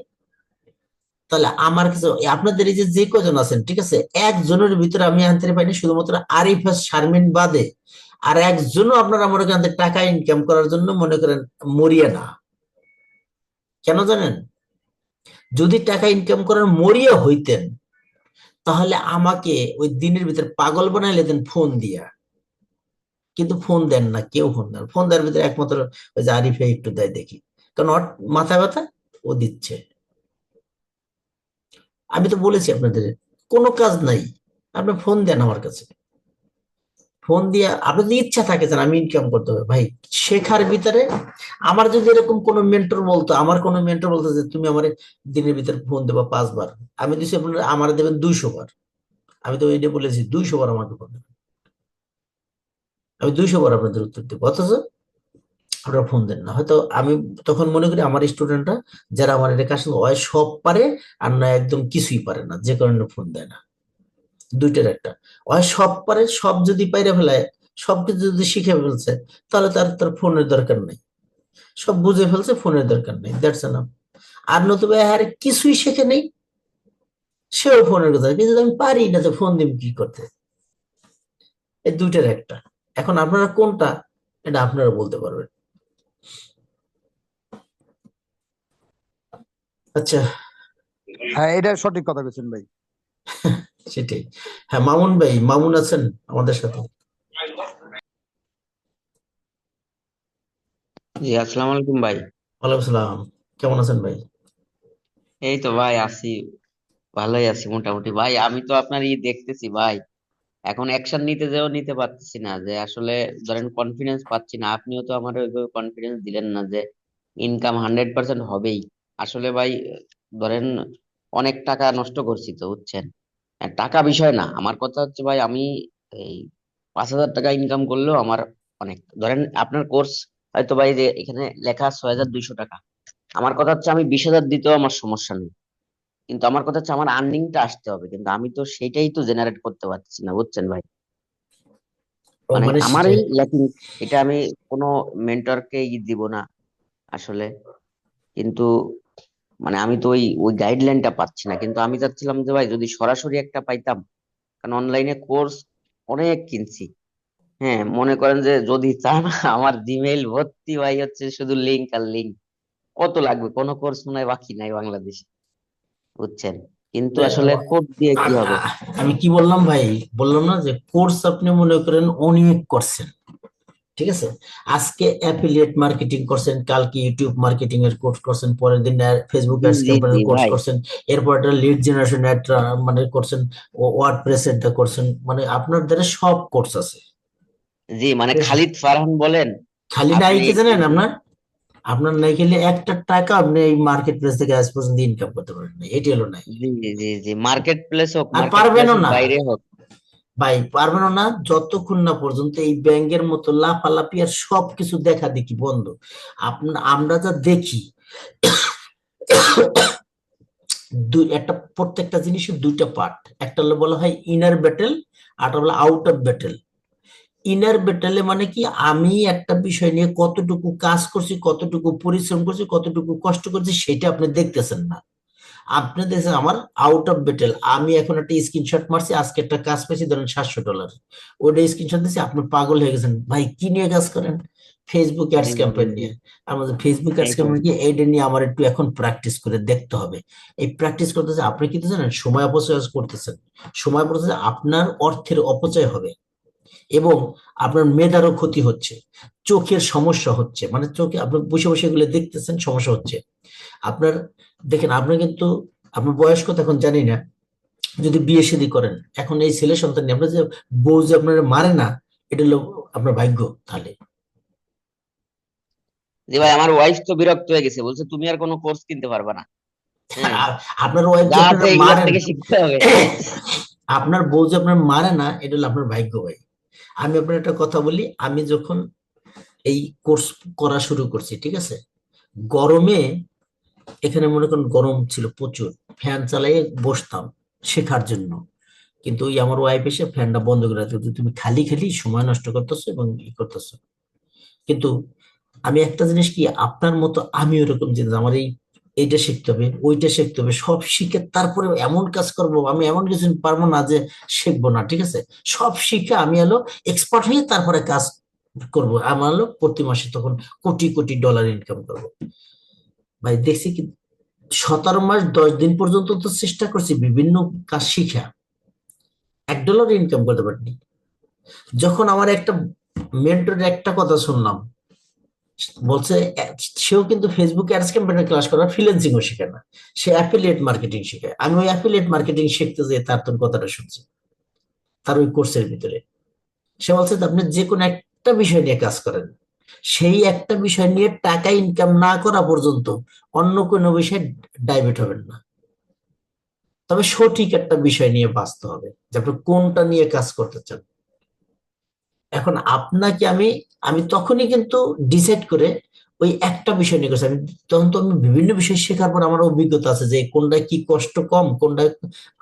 তাহলে আমার কাছে আপনাদের এই যে যে কজন আছেন ঠিক আছে, একজনের ভিতরে আমি আনতে পাইনি, শুধুমাত্র আরিফ শারমিন বাদে আর একজনও আপনারা মনে করেন যে টাকা ইনকাম করার জন্য মনে করেন মরিয়া না। কেন জানেন? যদি টাকা ইনকাম করার মরিয়া হইতেন তাহলে আমাকে ওই দিনের ভিতরে পাগল বানাইলে দেন ফোন দিয়া। কিন্তু ফোন দেন না, কেউ ফোন দেন, ফোন দেওয়ার ভিতরে একমাত্র ওই যে আরিফে একটু দেয় দেখি, কারণ ওর মাথা ব্যথা, ও দিচ্ছে। আমি তো বলেছি আপনাদের কোনো কাজ নাই, আপনি ফোন দেন আমার কাছে, ফোন দিয়ে আপনার যদি ইচ্ছা থাকে যে আমি ইনকাম করতে হবে ভাই, শেখার ভিতরে আমার যদি এরকম কোনো মেন্টর বলতো, আমার কোনো মেন্টর বলতো যে তুমি আমার দিনের ভিতরে ফোন দেবা 5 বার, আমি দিচ্ছি আপনার আমার দেবেন 200 বার। আমি তো এটা বলেছি 200 বার আমাকে ফোন দেবেন, আমি 200 বার আপনাদের উত্তর দেবো, অথচ আপনারা ফোন দেন না। হয়তো আমি তখন মনে করি আমার স্টুডেন্টরা যারা আমার এটা কাজ হয় সব পারে আর না একদম কিছুই পারে না, যে কারণে ফোন দেয় না। দুইটার একটা, হয় সব পারে, সব যদি পাইরে ফেলায়, সবকিছু যদি শিখে ফেলছে, তাহলে তার তার ফোনের দরকার নেই, সব বুঝে ফেলছে, ফোনের দরকার নেই, দ্যাটস এনাফ। আর নতুবা আরে কিছুই শেখে নেই, সেও ফোনের কথা, কিন্তু আমি পারি না, তো ফোন দিব কি করতে? এই দুইটার একটা। এখন আপনারা কোনটা, এটা আপনারা বলতে পারবেন। আচ্ছা, হ্যাঁ, এটা সঠিক কথা বলছেন ভাই। সেটাই। হ্যাঁ, মামুন ভাই, মামুন আছেন আমাদের সাথে? জি, আসসালামু আলাইকুম ভাই। ওয়ালাইকুম সালাম, কেমন আছেন ভাই? এই তো ভাই আছি, ভালোই আছি মোটামুটি। ভাই আমি তো আপনার দেখতেছি ভাই, এখন অ্যাকশন নিতে যেও নিতে পারতেছি না, যে আসলে ধরেন কনফিডেন্স পাচ্ছি না। আপনিও তো আমার ওইভাবে কনফিডেন্স দিলেন না যে ইনকাম 100% হবেই। আসলে ভাই ধরেন অনেক টাকা নষ্ট করছি তো, বুঝছেন। টাকা বিষয় না, আমার কথা হচ্ছে ভাই আমি এই 5,000 টাকা ইনকাম করলেও আমার অনেক। ধরেন আপনার কোর্স হয়তো ভাই যে এখানে লেখা 6,200 টাকা, আমার কথা হচ্ছে আমি 20,000 দিতেও আমার সমস্যা নেই, কিন্তু আমার কথা হচ্ছে আমার আর্নিংটা আসতে হবে, কিন্তু আমি তো সেটাই তো জেনারেট করতে পারছি না, বুঝছেন ভাই। ও মানে মানে আমারই সেটাই। ল্যাকিং, এটা আমি কোনো মেন্টরকে দিব না আসলে, কিন্তু মানে আমি তো ওই ওই গাইডলাইনটা পাচ্ছি না। কিন্তু আমি চাচ্ছিলাম যে ভাই যদি সরাসরি একটা পাইতাম, কারণ অনলাইনে কোর্স অনেক কিনছি। হ্যাঁ, মনে করেন যে যদি চান আমার জিমেইল ভর্তি ভাই হচ্ছে শুধু লিঙ্ক আর লিঙ্ক। কত লাগবে, কোনো কোর্স মনে হয় বাকি নাই বাংলাদেশে, বুঝছেন। কিন্তু আসলে কোড দিয়ে কি হবে? আমি কি বললাম ভাই? বললাম না যে কোর্স আপনি মনে করেন অনেক করছেন, ঠিক আছে? আজকে অ্যাফিলিয়েট মার্কেটিং করছেন, কালকে ইউটিউব মার্কেটিং এর কোর্স করছেন, পরের দিন ফেসবুক জি অ্যাডস জি জি ক্যাম্পেইনের কোর্স ভাই। করছেন, এরপর একটা লিড জেনারেশন অ্যাড মানে করছেন, ওয়ার্ডপ্রেস এরটা করছেন, মানে আপনার দ্বারা সব কোর্স আছে, জি মানে ঠিক আছে? খালিদ ফারহান বলেন খালি নাই আপনি। কি জানেন, আপনার আপনার নাই খেলে একটা টাকা আপনি এই মার্কেট প্লেস থেকে আজ পর্যন্ত ইনকাম করতে পারেন না, এটি হলো নাই। জি জি জি, মার্কেট প্লেস হোক, আর মার্কেট পারবেনও প্লেসের না বাইরে হোক। ভাই, পারবেনও না যতক্ষণ না পর্যন্ত এই ব্যাংকের মতো লাফালাফি আর সবকিছু দেখা দেখি বন্ধ। আপনার আমরা যা দেখি, দুই একটা, প্রত্যেকটা জিনিসের দুইটা পার্ট, একটা হলো বলা হয় ইনার ব্যাটেল, আর হলো আউট অফ ব্যাটেল। ইনার ব্যাটেলে মানে কি, আমি একটা বিষয় নিয়ে কতটুকু কাজ করছি, কতটুকু পরিশ্রম করছি, কতটুকু কষ্ট করছি, সেটা আপনি দেখতেছেন না। আপনি দেখছেন আমার আউট অফ ব্যাটেল, আমি এখন একটা স্ক্রিনশট মারছি, আজকে একটা কাজ পেয়েছি ধরেন $700, ওটা স্ক্রিনশট দিচ্ছি, আপনি পাগল হয়ে গেছেন ভাই, কি নিয়ে কাজ করেন? ফেসবুক জি অ্যাডস জি ক্যাম্পেইন জি, নিয়ে। আমাদের ফেসবুক অ্যাডস এই তো। ক্যাম্পেইন কি, এইটা নিয়ে আমার একটু এখন প্র্যাকটিস করে দেখতে হবে। এই প্র্যাকটিস করতেছে, আপনি কিন্তু জানেন সময় অপচয় করতেছেন, সময় অপচয়, আপনার অর্থের অপচয় হবে এবং আপনার মেধারও ক্ষতি হচ্ছে, চোখের সমস্যা হচ্ছে, মানে চোখে আপনি বসে বসে এগুলো দেখতেছেন, সমস্যা হচ্ছে আপনার। দেখেন আপনার কিন্তু, আপনার বয়স কত এখন জানি না, যদি বিয়ে শাদী করেন এখন এই ছেলে সন্তান নিয়ে, আপনার যে বউ যে আপনার মারে না, এটা হলো আপনার ভাগ্য তাহলে। জি ভাই, আমার ওয়াইফ তো বিরক্ত হয়ে গেছে, বলছে তুমি আর কোনো কোর্স কিনতে পারবে না। হ্যাঁ, আপনার ওয়াইফ যা যে আছে আপনার এগুলোর মারেন, থেকে শিখতে হবে। আপনার বউ যে আপনার মারে না, এটা হলো আপনার ভাগ্য ভাই। আমি আপনার একটা কথা বলি, আমি যখন এই কোর্স করা শুরু করছি, ঠিক আছে, গরমে, এখানে মনে করেন গরম ছিল প্রচুর, ফ্যান চালিয়ে বসতাম শেখার জন্য, কিন্তু ওই আমার ওয়াইফ এসে ফ্যানটা বন্ধ করে রাখতো, তুমি খালি খালি সময় নষ্ট করতেছো এবং ই করতেছো। কিন্তু আমি একটা জিনিস কি, আপনার মতো আমি ওরকম জিনিস, আমার এই এইটা শিখতে হবে, ওইটা শিখতে হবে, সব শিখে তারপরে এমন কাজ করব, আমি এমন কিছু পারবো না যে শিখবো না, ঠিক আছে? সব শিখে আমি হলো এক্সপার্ট হয়ে তারপরে কাজ করব, আমার হলো প্রতি মাসে তখন কোটি কোটি ডলার ইনকাম করব। ভাই দেখছি কি 17 মাস 10 দিন পর্যন্ত তো চেষ্টা করছি বিভিন্ন কাজ শিখা, $1 ইনকাম করতে পারিনি। যখন আমার একটা মেন্টরের একটা কথা শুনলাম, বলছে সেও কিন্তু ফেসবুকে অ্যাডস ক্যাম্পেইনের ক্লাস করে, ফ্রিল্যান্সিং ও শেখে না, সে অ্যাফিলিয়েট মার্কেটিং শেখে। আমি ওই অ্যাফিলিয়েট মার্কেটিং শিখতে যেয়ে তার তোর কথাটা শুনছি, তার ওই কোর্সের ভিতরে সে বলছে যে আপনি যে কোনো একটা বিষয় নিয়ে কাজ করেন, সেই একটা বিষয় নিয়ে টাকা ইনকাম না করা পর্যন্ত অন্য কোনো বিষয়ে ডাইভার্ট হবেন না। তবে সঠিক একটা বিষয় নিয়ে বাঁচতে হবে যে আপনি কোনটা নিয়ে কাজ করতে চান। এখন আপনাকে আমি আমি তখনই কিন্তু ডিসাইড করে ওই একটা বিষয় নিয়ে করছি। আমি তখন তো আমি বিভিন্ন বিষয় শেখার পর আমার অভিজ্ঞতা আছে যে কোনটায় কি কষ্ট কম, কোনটায়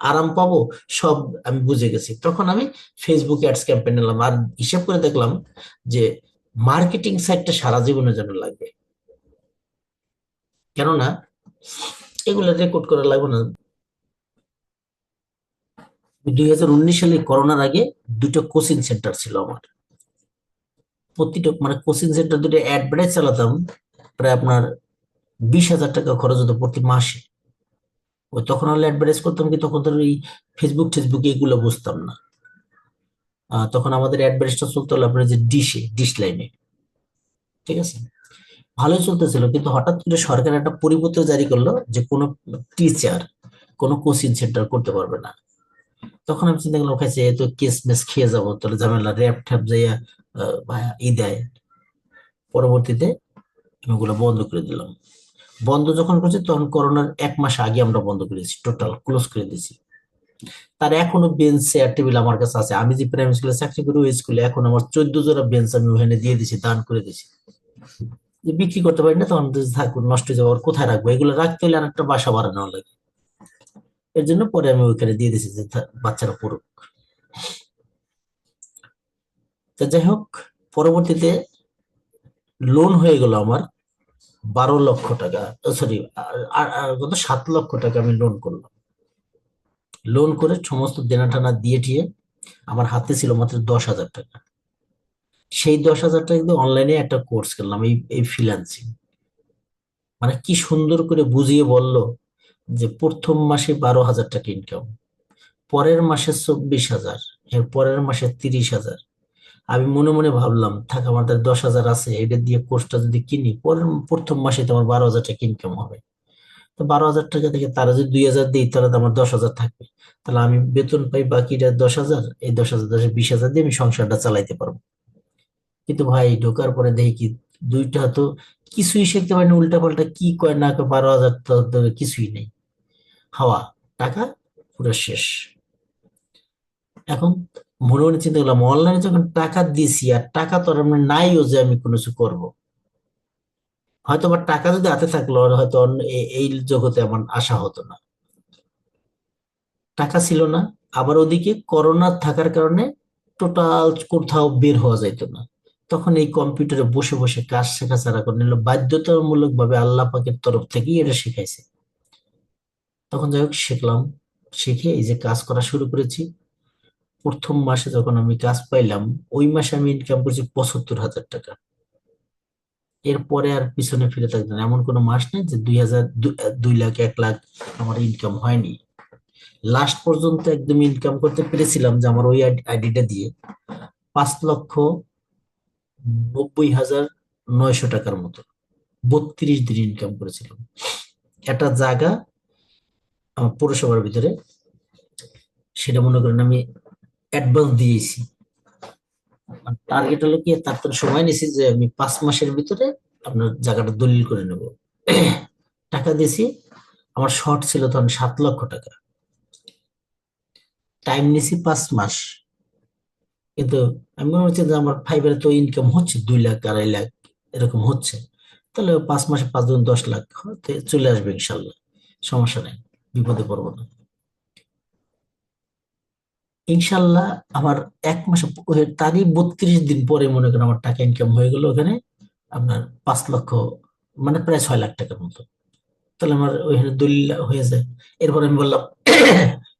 আরাম পাবো, সব আমি বুঝে গেছি। তখন আমি ফেসবুক অ্যাডস ক্যাম্পেইন নিলাম, আর হিসাব করে দেখলাম যে মার্কেটিং সাইটটা সারা জীবনের জন্য লাগবে, কেননা এগুলো রেকর্ড করা লাগবে না। 2019 সালে করোনার আগে দুটো কোচিং সেন্টার ছিল আমার, প্রতিটা মানে কোচিং সেন্টার দুটো অ্যাডভার্টাইজ চালাতাম, প্রায় আপনার 20,000 টাকা খরচ হতো প্রতি মাসে। ওই তখন হলে অ্যাডভার্টাইজ করতাম কি, তখন তো এই ফেসবুক টেসবুকে এগুলো বুঝতাম না। তখন আমাদের অ্যাডভার্টাইজটা চলতে হলো আপনার যে ডিশ লাইনে, ঠিক আছে? ভালোই চলতেছিল, কিন্তু হঠাৎ করে সরকার একটা পরিপত্র জারি করলো যে কোনো টিচার কোনো কোচিং সেন্টার করতে পারবে না। তখন আমি চিন্তা করলাম, খাইছে এ তো কেস মেস খেয়ে যাবো, তাহলে ঝামেলা, র্যাপ ট্যাপ যাইয়া ই দেয়। পরবর্তীতে আমি ওগুলো বন্ধ করে দিলাম। বন্ধ যখন করছি তখন করোনার 1 মাস আগে আমরা বন্ধ করেছি, টোটাল ক্লোজ করে দিয়েছি। তার এখনো বেঞ্চ চেয়ার টেবিল আমার কাছে আছে। আমি যে প্রাইমারি স্কুলে চাকরি করি ওই স্কুলে এখন আমার 14 জোড়া বেঞ্চ আমি ওখানে দিয়ে দিছি, দান করে দিছি। যে বিক্রি করতে পারি না তখন থাকুন, নষ্ট হয়ে যাবে, আর কোথায় রাখবো, এগুলো রাখতে হলে আর একটা বাসা বানানো লাগে। এর জন্য পরে আমি ওইখানে দিয়ে দিছি যে বাচ্চারা পড়ুক। তো যাই হোক, পরবর্তীতে লোন হয়ে গেল আমার 12 লক্ষ টাকা, সরি কত 7 লক্ষ টাকা আমি লোন করলাম। লোন করে সমস্ত দেনা টানা দিয়ে টিয়ে আমার হাতে ছিল মাত্র 10,000 টাকা। সেই 10,000 টাকা কিন্তু অনলাইনে একটা কোর্স করলাম, এই এই ফ্রিল্যান্সিং। মানে কি সুন্দর করে বুঝিয়ে বললো যে প্রথম মাসে 12,000 টাকা ইনকাম, পরের মাসে 24,000, এর পরের মাসে 30,000। আমি মনে মনে ভাবলাম থাক আমার 10,000 আছে, এটা দিয়ে কোর্সটা যদি কিনি পরের প্রথম মাসে তো আমার 12,000 টাকা ইনকাম হবে। তো 12,000 টাকা থেকে তারা যদি 2,000 দিই তাহলে তো আমার 10,000 থাকবে, তাহলে আমি বেতন পাই বাকিটা 10,000, এই 10,000 20,000 দিয়ে আমি সংসারটা চালাইতে পারবো। কিন্তু ভাই ঢোকার পরে দেখি কি, দুইটা তো কিছুই শিখতে পারিনি, উল্টা পাল্টা কি কয় না কয়, 12,000 তো কিছুই নেই, হাওয়া, টাকা পুরো শেষ। এখন মনে মনে চিন্তা করলাম, অনলাইনে যখন টাকা দিছি আর টাকা তো আর আমার নাইও যে আমি কোনো কিছু করবো, হয়তো আমার টাকা যদি হাতে থাকলো আর হয়তো এই জগতে আমার আশা হতো না। টাকা ছিল না, আবার ওদিকে করোনা থাকার কারণে টোটাল কোথাও বের হওয়া যাইতো না। তখন এই কম্পিউটারে বসে বসে কাজ শেখা ছাড়া করে নিল, বাধ্যতামূলক ভাবে আল্লাহ পাকের তরফ থেকেই এটা শিখাইছে। তখন যাই হোক শিখলাম, শিখে এই যে কাজ করা শুরু করেছি। প্রথম মাসে যখন আমি কাজ পাইলাম, ওই মাসে আমি ইনকাম করছি 75,000 টাকা। এরপরে আর পিছনে ফিরে থাকতো না, এমন কোনো মাস নেই যে 2,000, 2 লাখ 1 লাখ আমার ইনকাম হয়নি। লাস্ট পর্যন্ত একদম ইনকাম করতে পেরেছিলাম যে আমার ওই আইডিটা দিয়ে 5,90,900 টাকার মতো 32 দিন ইনকাম করেছিলাম। একটা জায়গা আমার পৌরসভার ভিতরে, সেটা মনে করেন আমি অ্যাডভান্স দিয়েছি। টার্গেট হলো কি, তার তো সময় নিয়েছি যে আমি 5 মাসের ভিতরে আপনার জায়গাটা দলিল করে নেব। টাকা দিয়েছি, আমার শর্ট ছিল তখন 7 লক্ষ টাকা, টাইম নিয়েছি 5 মাস। কিন্তু আমি মনে হচ্ছে যে আমার ফাইবারে তো ইনকাম হচ্ছে 2 লাখ 2.5 লাখ এরকম হচ্ছে, তাহলে 5 মাসে 5 × 10 লাখ হতে চলে আসবে ইনশাল্লাহ, সমস্যা নেই, বিপদে পড়বো না ইনশাল্লাহ। আমার 1 মাসে তারই 32 দিন পরে মনে করেন আমার টাকা ইনকাম হয়ে গেল ওখানে আপনার 5 লক্ষ, মানে প্রায় 6 লাখ টাকার মতো। তাহলে আমার ওইখানে দলিল হয়ে যায়। এরপর আমি বললাম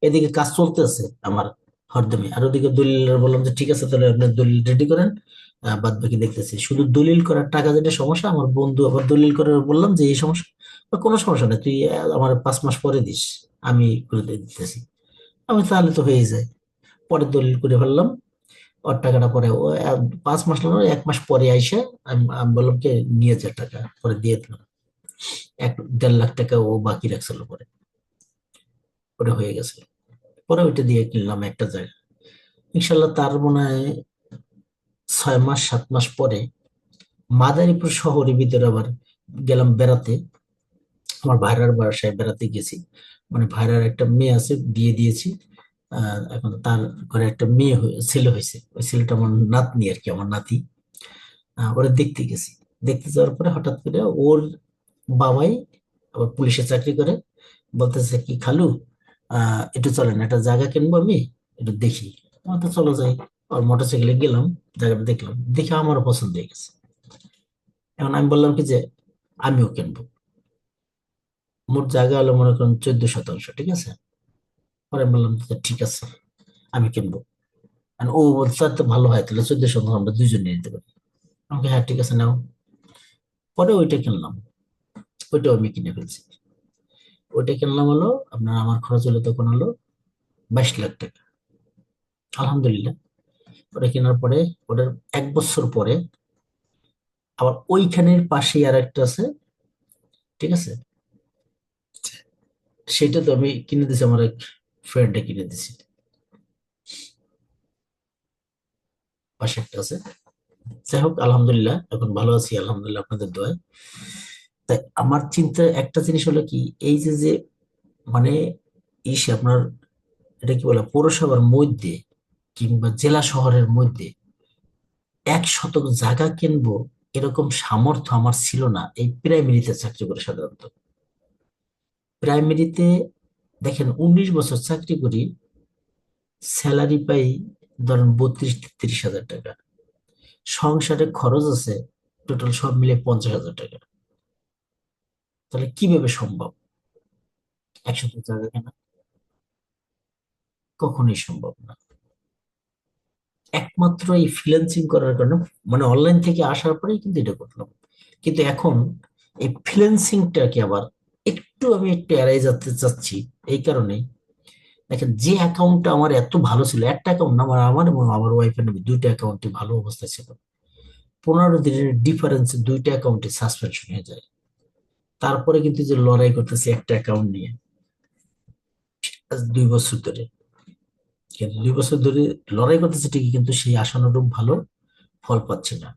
এদিকে কাজ চলতেছে আমার হরদমে, আর ওদিকে দলিল বললাম যে ঠিক আছে তাহলে আপনি দলিল রেডি করেন, বাদ বাকি দেখতেছি। শুধু দলিল করার টাকা যেটা সমস্যা, আমার বন্ধু আবার দলিল করে বললাম যে এই সমস্যা, কোনো সমস্যা নেই, তুই আমার 5 মাস পরে দিস, আমি করে দিতেছি। আমি তাহলে তো হয়ে যায়। পরে দলিল করে ফেললাম, ওর টাকাটা পরে ও 5 মাস না, 1 মাস পরে আইসা আমি আমি বললাম কি নিয়ে যা টাকা, পরে দিয়ে দিলাম। 1-1.5 লাখ টাকা ও বাকি রাখছিল, পরে ওটা হয়ে গেছে। পরে ওইটা দিয়ে কিনলাম একটা জায়গা ইনশাল্লাহ। তার মনে হয় 6 মাস 7 মাস পরে মাদারীপুর শহরের ভিতরে আবার গেলাম বেড়াতে। আমার ভাইরার বাসায় বেড়াতে গেছি, মানে ভাইরার একটা মেয়ে আছে, বিয়ে দিয়েছি। এখন তার ঘরে একটা মেয়ে ছেলে হয়েছে, ওই ছেলেটা আমার নাতনি আর কি, আমার নাতি। ওরা দেখতে গেছি। দেখতে যাওয়ার পরে হঠাৎ করে ওর বাবাই আবার পুলিশে চাকরি করে, বলতেছে কি খালু, একটু চলেন একটা জায়গা কিনবো, আমি একটু দেখি। আমার তো চলো যাই। আর মোটরসাইকেলে গেলাম, জায়গাটা দেখলাম, দেখে আমারও পছন্দ হয়ে গেছে। এখন আমি বললাম কি যে আমিও কিনবো। মোট জায়গা হলো মনে করেন 14 শতাংশ, ঠিক আছে। পরে আমি বললাম যে, ঠিক আছে আমি কিনবো। আর ও বলছে তো ভালো হয়, তাহলে 14 শতাংশ আমরা দুইজন নিয়ে নিতে পারি। আমাকে হ্যাঁ ঠিক আছে নাও। পরে ওইটা কিনলাম, ওইটাও আমি কিনে ফেলছি। ওইটা কিনলাম হলো আপনার, আমার খরচ হলো তখন হলো 22 লাখ টাকা। আলহামদুলিল্লাহ। ওটা কেনার পরে ওটার 1 বছর পরে আবার ওইখানের পাশেই আর একটা আছে, ঠিক আছে। সেটা তো আমি কিনে দিছি, আমার এক ফ্রেন্ডে কিনে দিছি, পাশে একটা আছে। যাই হোক আলহামদুলিল্লাহ, এখন ভালো আছি আলহামদুলিল্লাহ আপনাদের দোয়ায়। তাই আমার চিন্তা একটা জিনিস হলো কি, এই যে যে মানে আপনার এটা কি বলে, পৌরসভার মধ্যে কিংবা জেলা শহরের মধ্যে 1 শতক জায়গা কিনবো এরকম সামর্থ্য আমার ছিল না এই প্রাইমারিতে চাকরি করে। সাধারণত প্রাইমারিতে দেখেন 19 বছর চাকরি করি, স্যালারি পাই ধরেন 32-33 হাজার টাকা, সংসারে খরচ আছে টোটাল সব মিলে 50 হাজার টাকা। তাহলে কিভাবে সম্ভব 1 শতক জায়গা কেনা? কখনোই সম্ভব না। একমাত্র এই ফ্রিল্যান্সিং করার কারণে, মানে অনলাইন থেকে আসার পরেই কিন্তু এটা করলাম। কিন্তু এখন এই ফ্রিল্যান্সিংটাকে আবার একটু এড়াই যেতে চাচ্ছি। এই কারণে দেখেন, যে অ্যাকাউন্টটা আমার এত ভালো ছিল, একটা অ্যাকাউন্ট না, আমার আমার এবং আমার ওয়াইফের নামে দুইটা অ্যাকাউন্টই ভালো অবস্থায় ছিল, 15 দিনের ডিফারেন্সে দুইটা অ্যাকাউন্টে সাসপেনশন হয়ে যায়। তারপরে কিন্তু যে লড়াই করতেছি একটা অ্যাকাউন্ট নিয়ে আজ 2 বছর ধরে, কিন্তু 2 বছর ধরে লড়াই করতেছি ঠিকই, কিন্তু সেই আশানুরূপ ভালো ফল পাচ্ছি না।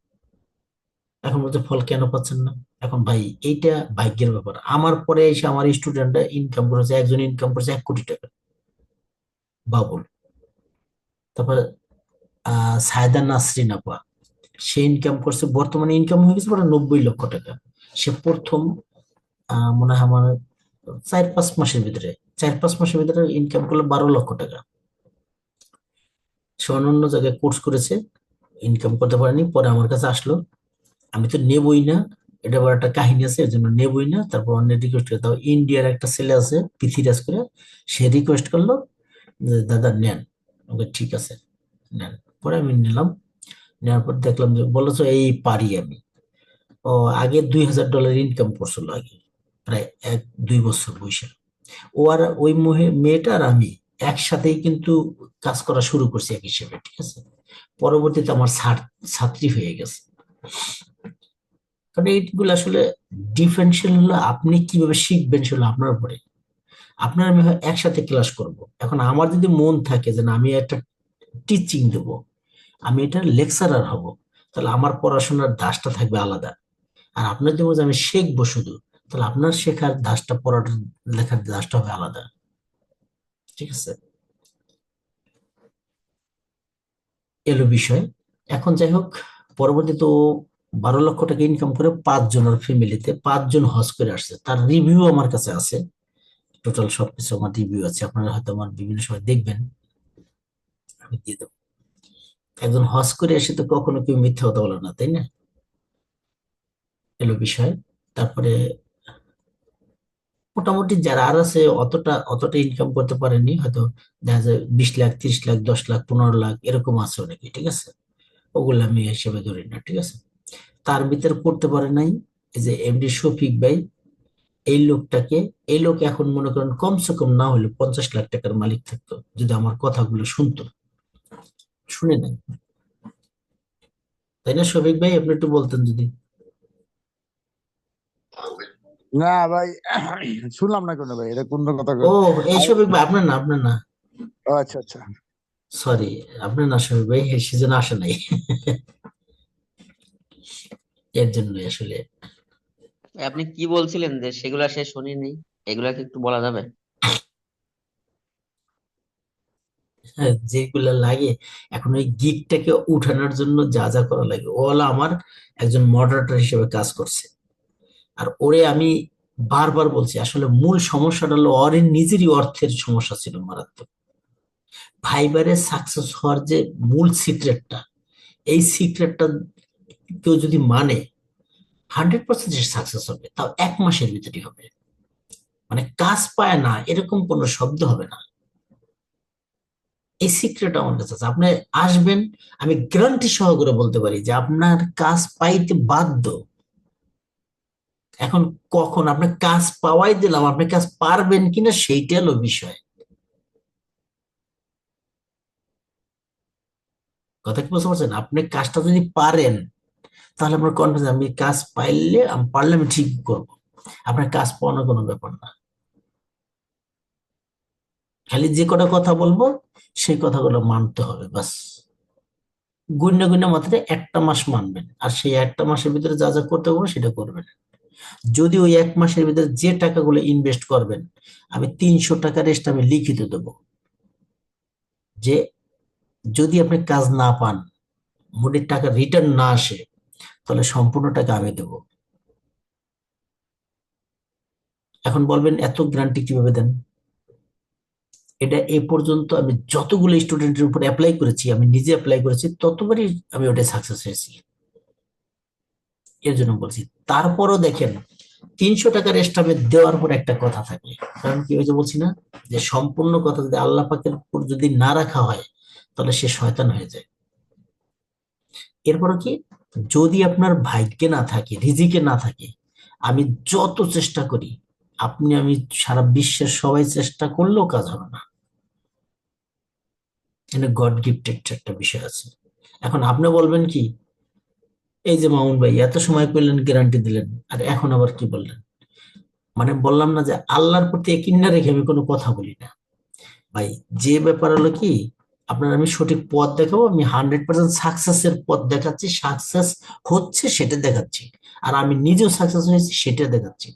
এখন বলতে ফল কেন পাচ্ছেন না? এখন ভাই এইটা ভাগ্যের ব্যাপার। আমার পরে এসে আমার স্টুডেন্টরা ইনকাম করেছে, একজন ইনকাম করেছে 1 কোটি টাকা, বাবুল। তারপর সায়দা নাসরিন আপা, সে ইনকাম করছে, বর্তমানে ইনকাম হয়ে গেছে প্রায় 90 লক্ষ টাকা। সে প্রথম মনে হয় আমার 4-5 মাসের ভিতরে, 4-5 মাসের ভিতরে ইনকাম করলো 12 লক্ষ টাকা। সে অন্য জায়গায় কোর্স করেছে, ইনকাম করতে পারেনি, পরে আমার কাছে আসলো। আমি তো নেবই না, এটা আবার একটা কাহিনী আছে, এর জন্য নেবই না। তারপর অন্য রিকোয়েস্ট করে, তাও ইন্ডিয়ার একটা ছেলে আছে পৃথিরাজ করে, সে রিকোয়েস্ট করলো যে দাদা নেন। ওকে ঠিক আছে নেন। পরে আমি নিলাম, নেওয়ার পর দেখলাম যে বলেছো এই পারি আমি। ও আগে $2,000 ইনকাম করছিল আগে, প্রায় 1-2 বছর বয়সে। ও আর ওই মেয়েটা আর আমি একসাথেই কিন্তু কাজ করা শুরু করছি এক হিসেবে, ঠিক আছে। পরবর্তীতে আমার ছাত্রী হয়ে গেছে। কারণ এইগুলো আসলে ডিফারেন্সিয়াল হলো, আপনি কিভাবে শিখবেন সেগুলো আপনার উপরে। আপনার আমি হয় একসাথে ক্লাস করব, এখন আমার যদি মন থাকে যে না আমি একটা টিচিং দেব, আমি এটা লেকচারার হব, তাহলে আমার পড়াশোনার ধাঁচটা থাকবে আলাদা। আর আপনার যদি বলছে আমি শিখবো শুধু, তাহলে আপনার শেখার ধাঁচটা, পড়ার লেখার ধাঁচটা হবে আলাদা, ঠিক আছে। এলো বিষয়। এখন যাই হোক, পরবর্তীতে ও 12 লক্ষ টাকা ইনকাম করে 5 জনের ফ্যামিলিতে 5 জন হজ করে আসছে, তার রিভিউ আমার কাছে আছে। টোটাল সবকিছু আমার রিভিউ আছে, আপনারা হয়তো আমার বিভিন্ন সময় দেখবেন, আমি দিয়ে দেবো। একজন হজ করে এসে তো কখনো কেউ মিথ্যা কথা বলে না, তাই না? এলো বিষয়। তারপরে মোটামুটি যারা আর আছে অতটা অতটা ইনকাম করতে পারেনি, হয়তো দেখা যায় 20 লাখ, 30 লাখ, 10 লাখ, 15 লাখ এরকম আছে অনেকে, ঠিক আছে? ওগুলো আমি হিসেবে ধরি না, ঠিক আছে? তার ভিতরে করতে পারে নাই এই যে এমডি শফিক ভাই, এই লোকটাকে, এই লোক এখন মনে করেন কমসে কম না হলে 50 লাখ টাকার মালিক থাকতো যদি আমার কথাগুলো শুনতো। শুনে নাই, তাই না শফিক ভাই? আপনি একটু বলতেন যদি। না ভাই, শুনলাম না কোনো ভাই, এটা কোন কথা ও, এই শফিক ভাই আপনার না, আপনার না, ও আচ্ছা আচ্ছা। সরি, আপনার না শফিক ভাই, সেজন্য আসে নাই। এর জন্য আসলে আপনি কি বলছিলেন যে সেগুলা সে শুনিনি, এগুলা কি একটু বলা যাবে? যেগুলা লাগে এখন ওই গিগটাকে উঠানোর জন্য যা যা করা লাগে, ওলা আমার একজন মডারেটর হিসেবে কাজ করছে। আর ওরে আমি বারবার বলছি, আসলে মূল সমস্যাটা হলো ওর নিজেরই অর্থের সমস্যা ছিল মারাত্মক। ফাইবারে সাকসেস হওয়ার যে মূল সিক্রেটটা, এই সিক্রেটটা কেউ যদি মানে 100% সাকসেস হবে, তাও 1 মাসের ভিতরেই হবে। মানে কাজ পায় না এরকম কোনো শব্দ হবে না। এই সিক্রেট আমার কাছে আছে। আপনি আসবেন, আমি গ্যারান্টি সহকারে বলতে পারি যে আপনার কাজ পাইতে বাধ্য। এখন কখন আপনার কাজ পাওয়াই দিলাম, আপনি কাজ পারবেন কিনা সেইটা হলো বিষয়। কথা কি বুঝতে পারছেন? আপনি কাজটা যদি পারেন তাহলে আপনার কনফিডেন্স, আমি কাজ পাইলে আমি পারলে আমি ঠিক করবো। আপনার কাজ পাওয়ানোর কোনো ব্যাপার না, খালি যে কটা কথা বলবো সেই কথাগুলো মানতে হবে বাস। গুণে গুণে মাত্র 1 মাস মানবেন, আর সেই 1 মাসের ভিতরে যা যা করতে পারবো সেটা করবেন। যদি ওই 1 মাসের ভিতরে যে টাকাগুলো ইনভেস্ট করবেন, আমি 300 টাকা রেস্ট আমি লিখিত দেবো, যে যদি আপনি কাজ না পান, মুডির টাকা রিটার্ন না আসে, তাহলে সম্পূর্ণ টাকা আমি দেবো। এখন বলবেন এত গ্যারান্টি কিভাবে দেন? এটা এ পর্যন্ত আমি যতগুলো স্টুডেন্টের উপর অ্যাপ্লাই করেছি, আমি নিজে অ্যাপ্লাই করেছি, ততবারই আমি ওটা সাকসেস হয়েছি। এর জন্য বলছি। তারপরও দেখেন 300 টাকার এস্টামে দেওয়ার পর একটা কথা থাকে, কারণ কি ওই যে বলছি না, যে সম্পূর্ণ কথা যদি আল্লাহ পাকের উপর যদি না রাখা হয় তাহলে সে শয়তান হয়ে যায়। এরপরও কি, যদি আপনার ভাগ্যে না থাকে, রিজিকে না থাকে, আমি যত চেষ্টা করি, আপনি আমি সারা বিশ্বের সবাই চেষ্টা করলেও কাজ হবে না। এখানে গড গিফটেড একটা বিষয় আছে। এখন আপনি বলবেন কি, এই যে মামুন ভাই এত সময় করলেন, গ্যারান্টি দিলেন, আর এখন আবার কি বললেন? মানে বললাম না যে আল্লাহর প্রতি একিন না রেখে আমি কোনো কথা বলি না ভাই। যে ব্যাপার হলো কি, আপনার আমি সঠিক পথ দেখাবো, আমি 100% সাকসেসের পথ দেখাচ্ছি, সাকসেস হচ্ছে সেটা দেখাচ্ছি, আর আমি নিজেও সাকসেস হয়েছি সেটা দেখাচ্ছি।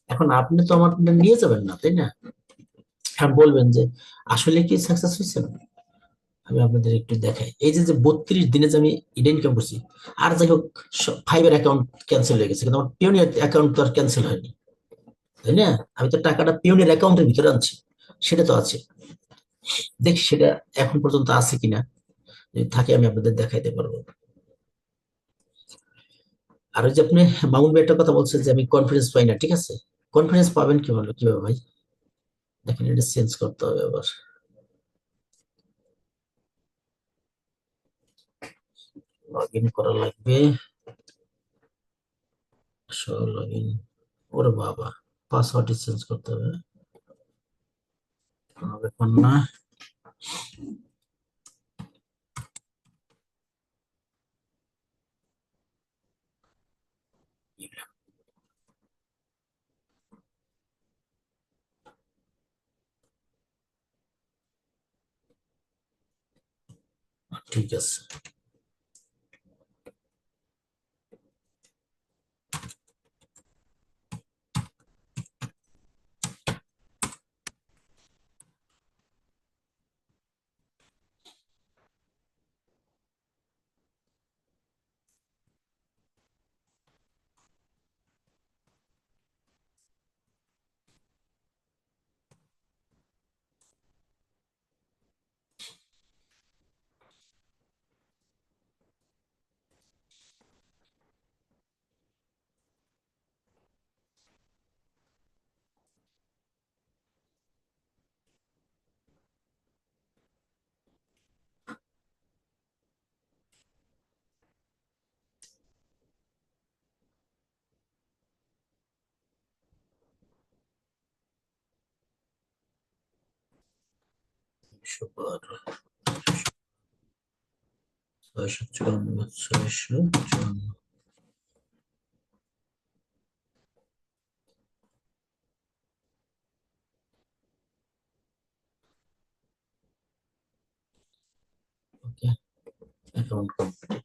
এখন আপনি তো আমার নিয়ে যাবেন না, তাই না? এখন বলবেন যে আসলে কি সাকসেস হয়েছে? আমি আপনাদের একটু দেখাই, এই যে যে 32 দিনে যে আমি ইনকাম করছি। আর যাই হোক, ফাইবার অ্যাকাউন্ট ক্যান্সেল হয়ে গেছে, কিন্তু আমার পিওনিয়ার অ্যাকাউন্ট তো আর ক্যান্সেল হয়নি, তাই না? আমি তো টাকাটা পিওনিয়ার অ্যাকাউন্টের ভিতরে আনছি, সেটা তো আছে। দেখি সেটা এখন পর্যন্ত আছে কিনা, যদি থাকে আমি আপনাদের দেখাইতে পারবো। আর ওই যে আপনি মামুন ভাই একটা কথা বলছেন যে আমি কনফিডেন্স পাই না, ঠিক আছে? কনফিডেন্স পাবেন কিভাবে কিভাবে ভাই? দেখেন, এটা চেঞ্জ করতে হবে আবার, লগ ইন করা লাগবে। লগ ইন, ওরে বাবা, পাসওয়ার্ড চেঞ্জ করতে হবে, কোনো ব্যাপার না। ঠিক আছে। 612 654 ওকে, অ্যাকাউন্ট কমপ্লিট।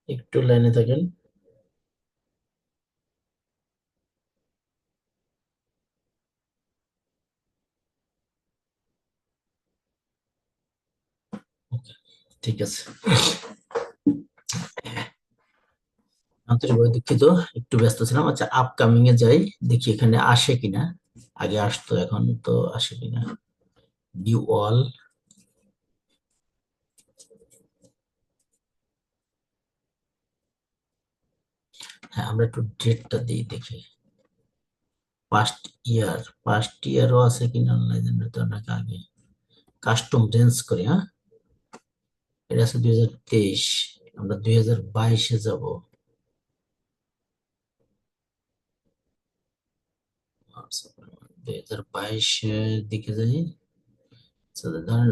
একটু লাইনে থাকেন। ওকে, ঠিক আছে। আন্তরিকভাবে দুঃখিত, একটু ব্যস্ত ছিলাম। আচ্ছা, আপকামিং এ যাই, দেখি এখানে আসে কিনা। আগে আসতো, এখন তো আসে কিনা। ভিউ অল, হ্যাঁ আমরা একটু ডেটটা দিই দেখি। পাস্ট ইয়ারও আছে কিনা অনলাইন, তো অনেক আগে। কাস্টম রেঞ্জ করি, হ্যাঁ এটা আছে 2023, আমরা 2022-এ যাব। 2022-এর দিকে যাই। আচ্ছা, ধরেন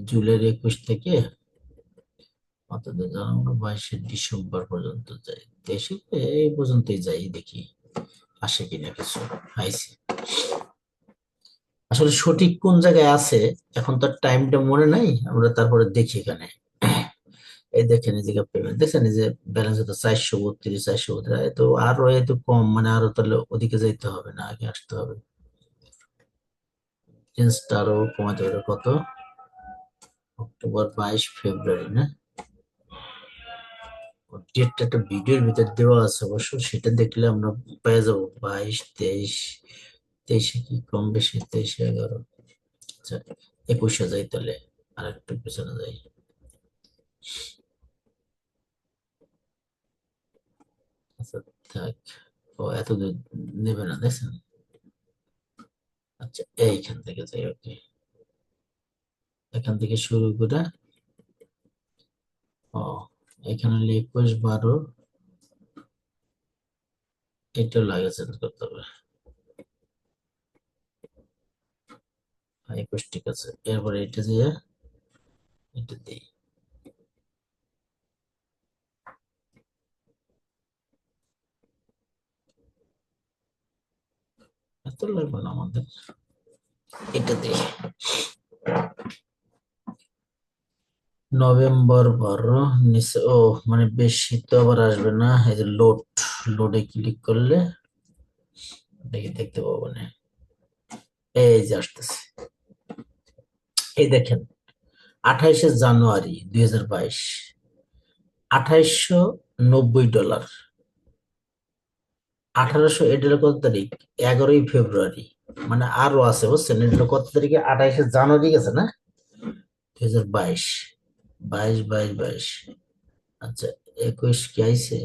জুলাইয়ের 21 থেকে অন্তত ধরেন আমরা 22-এর ডিসেম্বর পর্যন্ত যাই, 23 এই পর্যন্তই যাই, দেখি আসে কিনা কিছু। আইসি আসলে সঠিক কোন জায়গায় আছে এখন তো টাইমটা মনে নাই, আমরা তারপরে দেখি এখানে। এই দেখেন এই জায়গা পেমেন্ট দেখছেন, এই যে ব্যালেন্স হতো 432, 432, তো আরো এত কম, মানে আরো তাহলে ওদিকে যাইতে হবে না, আগে আসতে হবে। চেঞ্জটা আরো কমাতে হবে। কত? অক্টোবর 22 ফেব্রুয়ারি না, ডেটটা একটা ভিডিওর ভিতর দেওয়া আছে অবশ্য, সেটা দেখলে আমরা পেয়ে যাবো। 22, 23, 23-এ কি কম বেশি? 23, 11, আচ্ছা 21-এ যাই তাহলে, আর একটু পেছনে যাই। আচ্ছা থাক, ও এত দূর নেবে না দেখছেন। আচ্ছা এইখান থেকে যাই, ওকে, এখান থেকে শুরু করে, ও এখানে 21, 12, এটা লাগে চেঞ্জ করতে হবে। 21 ঠিক আছে, এরপরে এটা দিয়ে এটা দিই। এত লাগবে না আমাদের, এটা দিই। নভেম্বর 12 নিচে, ও মানে বেশি তো আবার আসবে না। এই যে লোডে ক্লিক করলে দেখি দেখতে পাবো না। এই যে আসতেছে, এই দেখেন 28শে জানুয়ারি 2022, $2890। 1800, এটা হলো কত তারিখ? 11ই ফেব্রুয়ারি, মানে আরো আছে বুঝছেন। এটা হলো কত তারিখে? 28শে জানুয়ারি গেছে না, 2022, 22, 22, 22। আচ্ছা 21 কি আইছে?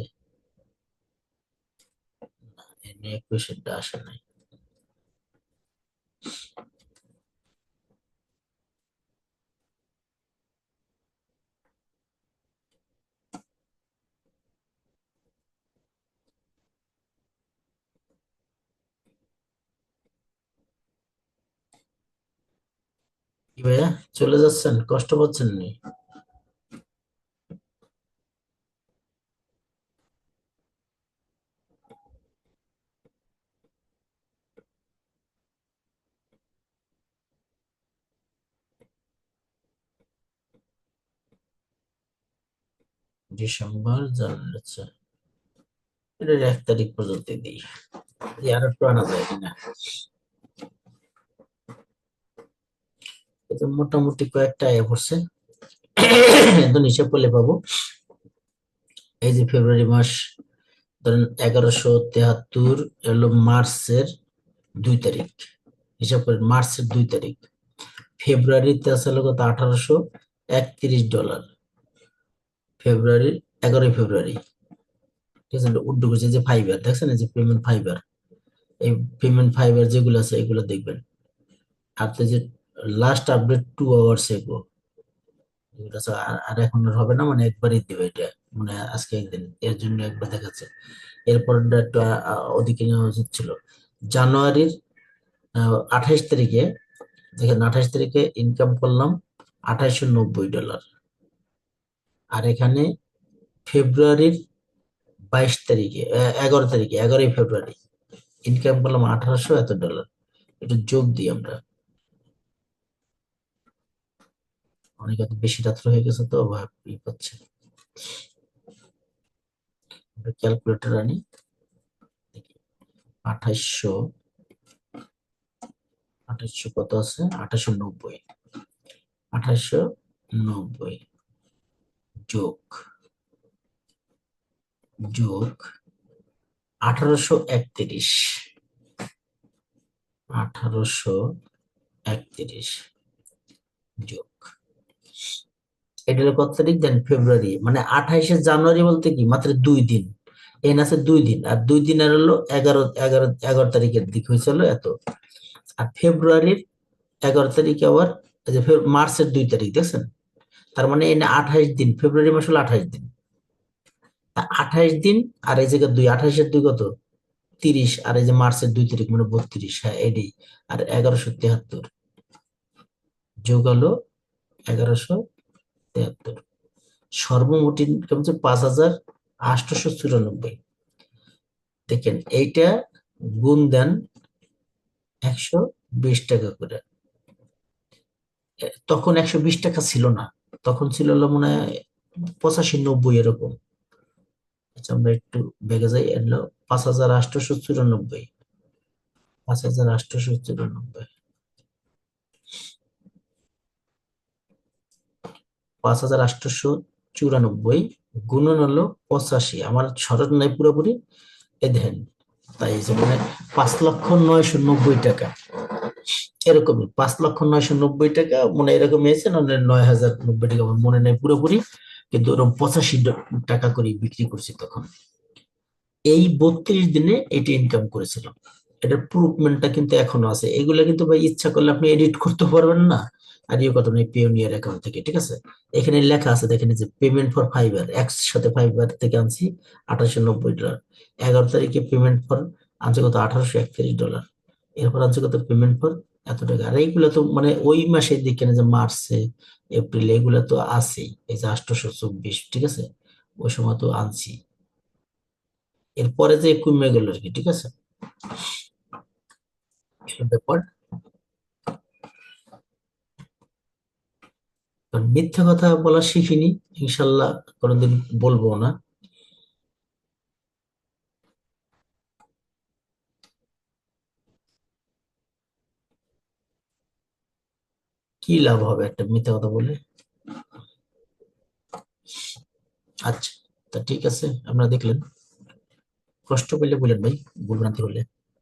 21-এরটা আসে নাই। কি ভাইয়া, চলে যাচ্ছেন? কষ্ট পাচ্ছেন নি? ডিসেম্বর, জানুয়ারি, আচ্ছা এটার 1 তারিখ পর্যন্ত দিই, আর একটু আনা যায় কিনা। এটা মোটামুটি কয়েকটা আয় পড়ছে, এখন হিসাব করলে পাবো। এই যে ফেব্রুয়ারি মাস, ধরেন 1173 হলো মার্চের 2 তারিখ, হিসাব করেন মার্চের 2 তারিখ, ফেব্রুয়ারিতে আছে হলো কত, $1831। ফেব্রুয়ারির 11 ফেব্রুয়ারি, ঠিক আছে, উল্টো করছে যে ফাইবার, দেখছেন এই যে পেমেন্ট ফাইবার, এই পেমেন্ট ফাইবার যেগুলো আছে এগুলো দেখবেন। আর তো যে লাস্ট আপডেট 2 আওয়ার্স এগো, এগুলো আছে, আর এখন আর হবে না, মানে একবারই দেবে এটা, মানে আজকে একদিন এর জন্য একবার দেখাচ্ছে। এরপর একটু ওদিকে নেওয়া উচিত ছিল। জানুয়ারির 28 তারিখে, দেখেন 28 তারিখে ইনকাম করলাম $2890। আর এখানে ফেব্রুয়ারির 22 তারিখে, 11 তারিখে, 11 ফেব্রুয়ারি ইনকাম করলাম $1800 এটা যোগ দিই আমরা, অনেক এত বেশি রাত্র হয়ে গেছে তো ই পাচ্ছে, ক্যালকুলেটর আনি। 2800, কত আছে, 2890, 2890 যোগ যোগ 1831, 1831 যোগ, এটা হলো কত তারিখ দেন, ফেব্রুয়ারি, মানে 28 জানুয়ারি বলতে কি মাত্র 2 দিন, এন আছে 2 দিন, আর 2 দিন আর হলো 11 তারিখের দিক হয়েছিল এত। আর ফেব্রুয়ারির 11 তারিখে আবার এই যে মার্চের 2 তারিখ দেখছেন, তার মানে এনে 28 দিন, ফেব্রুয়ারি মাস হলো 28 দিন, 28 দিন, আর এই জায়গায় 2, 28-এর 2 কত, 30, আর এই যে মার্চের 2 তারিখ মানে 32, হ্যাঁ এডি, আর 1173 যোগ হলো 1173, সর্বমোট ইনকাম হচ্ছে 5894। দেখেন এইটা গুণ দেন 120 টাকা করে, তখন 120 টাকা ছিল না, তখন ছিল হলো মনে হয় 85-90 এরকম। আচ্ছা আমরা একটু বেগে যাই, এলো 5894, 5894, 5894 গুণন হলো 85, আমার সরল নাই পুরোপুরি, এ দেখেন, তাই এই যে মানে 5,990,000 টাকা, এরকমই 5,990,000 টাকা মানে এরকম এসে, না 9,090 টাকা আমার মনে নেই পুরোপুরি, কিন্তু ওরকম 85 টাকা করে বিক্রি করছি তখন। এই 32 দিনে এটি ইনকাম করেছিলাম, এটার প্রুফমেন্টটা কিন্তু এখনো আছে, এগুলো কিন্তু ভাই ইচ্ছা করলে আপনি এডিট করতে পারবেন না, আর ইয়ে করতে পারবেন পিওনিয়ার অ্যাকাউন্ট থেকে, ঠিক আছে। এখানে লেখা আছে দেখেন যে পেমেন্ট ফর ফাইবার, একসাথে ফাইবার থেকে আনছি $1890, 11 তারিখে পেমেন্ট ফর আনছে কত, $1831, এরপর আনছে কত পেমেন্ট ফর এত টাকা, আর এইগুলো তো মানে ওই মাসের দিকে না, যে মার্চে এপ্রিল এগুলো তো আছেই, এই যে 824, ঠিক আছে, ওই সময় তো আনছি, এরপরে যে কমে গেল আর কি, ঠিক আছে, এই ব্যাপার। কারণ মিথ্যা কথা বলা শিখিনি, ইনশাল্লাহ কোনোদিন বলবো না। কি লাভ হবে একটা মিথ্যা কথা বলে? আচ্ছা, তা ঠিক আছে, আপনারা দেখলেন, কষ্ট পেলে বলেন ভাই, ভুলভ্রান্তি হলে।